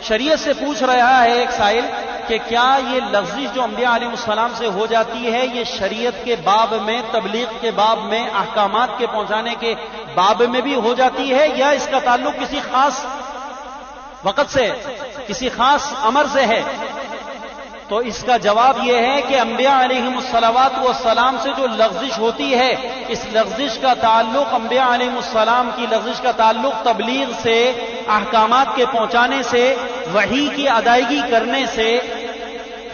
شریعت سے پوچھ رہا ہے ایک سائل کہ کیا یہ لفظ جو انبیاء علیہ السلام سے ہو جاتی ہے یہ شریعت کے باب میں، تبلیغ کے باب میں، احکامات کے پہنچانے کے باب میں بھی ہو جاتی ہے، یا اس کا تعلق کسی خاص وقت سے، کسی خاص امر سے ہے؟ تو اس کا جواب یہ ہے کہ انبیاء علیہم الصلوات والسلام سے جو لغزش ہوتی ہے، اس لغزش کا تعلق، انبیاء علیہم السلام کی لغزش کا تعلق تبلیغ سے، احکامات کے پہنچانے سے، وحی کی ادائیگی کرنے سے،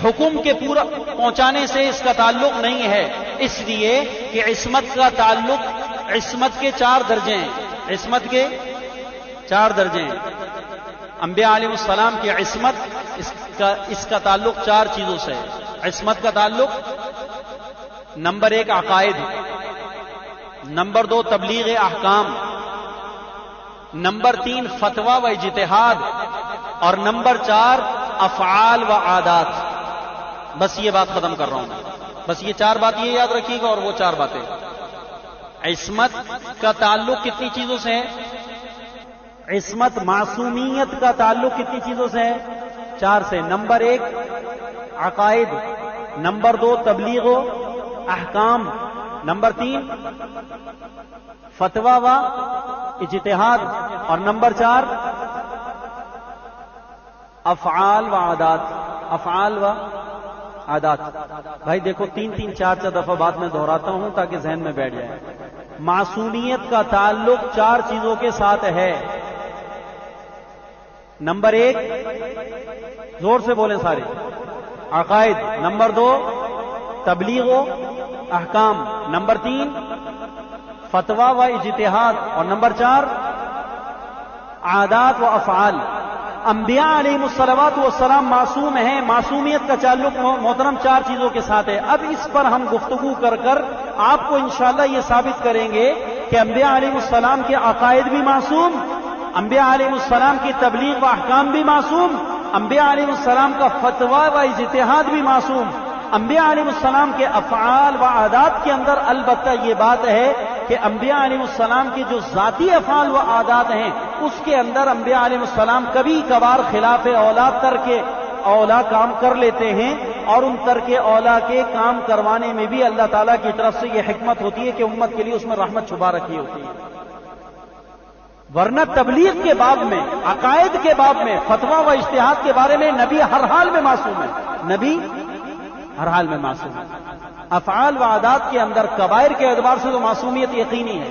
حکم کے پورا پہنچانے سے اس کا تعلق نہیں ہے، اس لیے کہ عصمت کا تعلق، عصمت کے 4 درجے ہیں، عصمت کے 4 درجے ہیں۔ انبیاء علیہ السلام کی عصمت اس کا تعلق 4 چیزوں سے ہے۔ عصمت کا تعلق نمبر 1 عقائد، نمبر 2 تبلیغ احکام، نمبر 3 فتویٰ و اجتہاد، اور نمبر 4 افعال و عادات۔ بس یہ بات ختم کر رہا ہوں، بس یہ 4 بات یہ یاد رکھیے گا، اور وہ 4 باتیں۔ عصمت کا تعلق کتنی چیزوں سے ہے؟ عصمت، معصومیت کا تعلق کتنی چیزوں سے ہے؟ 4 سے۔ نمبر 1 عقائد، نمبر 2 تبلیغ و احکام، نمبر 3 فتویٰ و اجتہاد، اور نمبر 4 افعال و عادات۔ افعال و عادات۔ بھائی دیکھو 3 4 دفعہ بات میں دہراتا ہوں تاکہ ذہن میں بیٹھ جائے۔ معصومیت کا تعلق 4 چیزوں کے ساتھ ہے۔ نمبر 1 زور سے بولیں سارے، عقائد، نمبر 2 تبلیغ و احکام، نمبر 3 فتویٰ و اجتہاد، اور نمبر 4 عادات و افعال۔ انبیاء علیہ الصلوات والسلام معصوم ہیں، معصومیت کا تعلق محترم 4 چیزوں کے ساتھ ہے۔ اب اس پر ہم گفتگو کر آپ کو انشاءاللہ یہ ثابت کریں گے کہ انبیاء علیہ السلام کے عقائد بھی معصوم، انبیاء علیہ السلام کی تبلیغ و احکام بھی معصوم، انبیاء علیہ السلام کا فتویٰ و اجتہاد بھی معصوم، انبیاء علیہ السلام کے افعال و عادات کے اندر البتہ یہ بات ہے کہ انبیاء علیہ السلام کی جو ذاتی افعال و عادات ہیں اس کے اندر انبیاء علیہ السلام کبھی کبھار خلاف اولا، ترک اولا کام کر لیتے ہیں، اور ان ترک اولا کے کام کروانے میں بھی اللہ تعالیٰ کی طرف سے یہ حکمت ہوتی ہے کہ امت کے لیے اس میں رحمت چھپا رکھی ہوتی ہے۔ ورنہ تبلیغ کے باب میں، عقائد کے باب میں، فتویٰ و اجتہاد کے بارے میں نبی ہر حال میں معصوم ہے، نبی ہر حال میں معصوم ہے۔ افعال و عادات کے اندر کبائر کے اعتبار سے تو معصومیت یقینی ہے،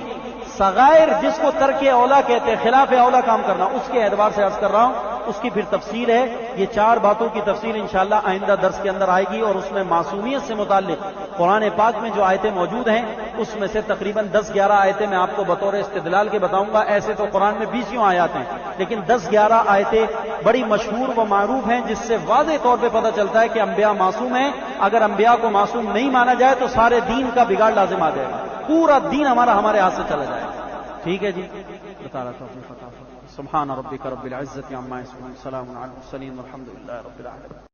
صغائر جس کو ترک اولا کہتے ہیں، خلاف اولا کام کرنا، اس کے اعتبار سے عرض کر رہا ہوں، اس کی پھر تفصیل ہے۔ یہ 4 باتوں کی تفصیل انشاءاللہ آئندہ درس کے اندر آئے گی، اور اس میں معصومیت سے متعلق قرآن پاک میں جو آیتیں موجود ہیں اس میں سے تقریباً 10-11 آیتیں میں آپ کو بطور استدلال کے بتاؤں گا۔ ایسے تو قرآن میں 20 آیات ہیں، لیکن 10-11 آیتیں بڑی مشہور و معروف ہیں جس سے واضح طور پہ پتہ چلتا ہے کہ انبیاء معصوم ہیں۔ اگر انبیاء کو معصوم نہیں مانا جائے تو سارے دین کا بگاڑ لازم آ جائے گا، پورا دین ہمارے ہاتھ سے چلا جائے گا۔ ٹھیک ہے جی، بتا رہا تھا اپنی فتح۔ سبحان ربک رب العزت عما یصفون، سلام علی المرسلین والحمد للہ رب العالمین۔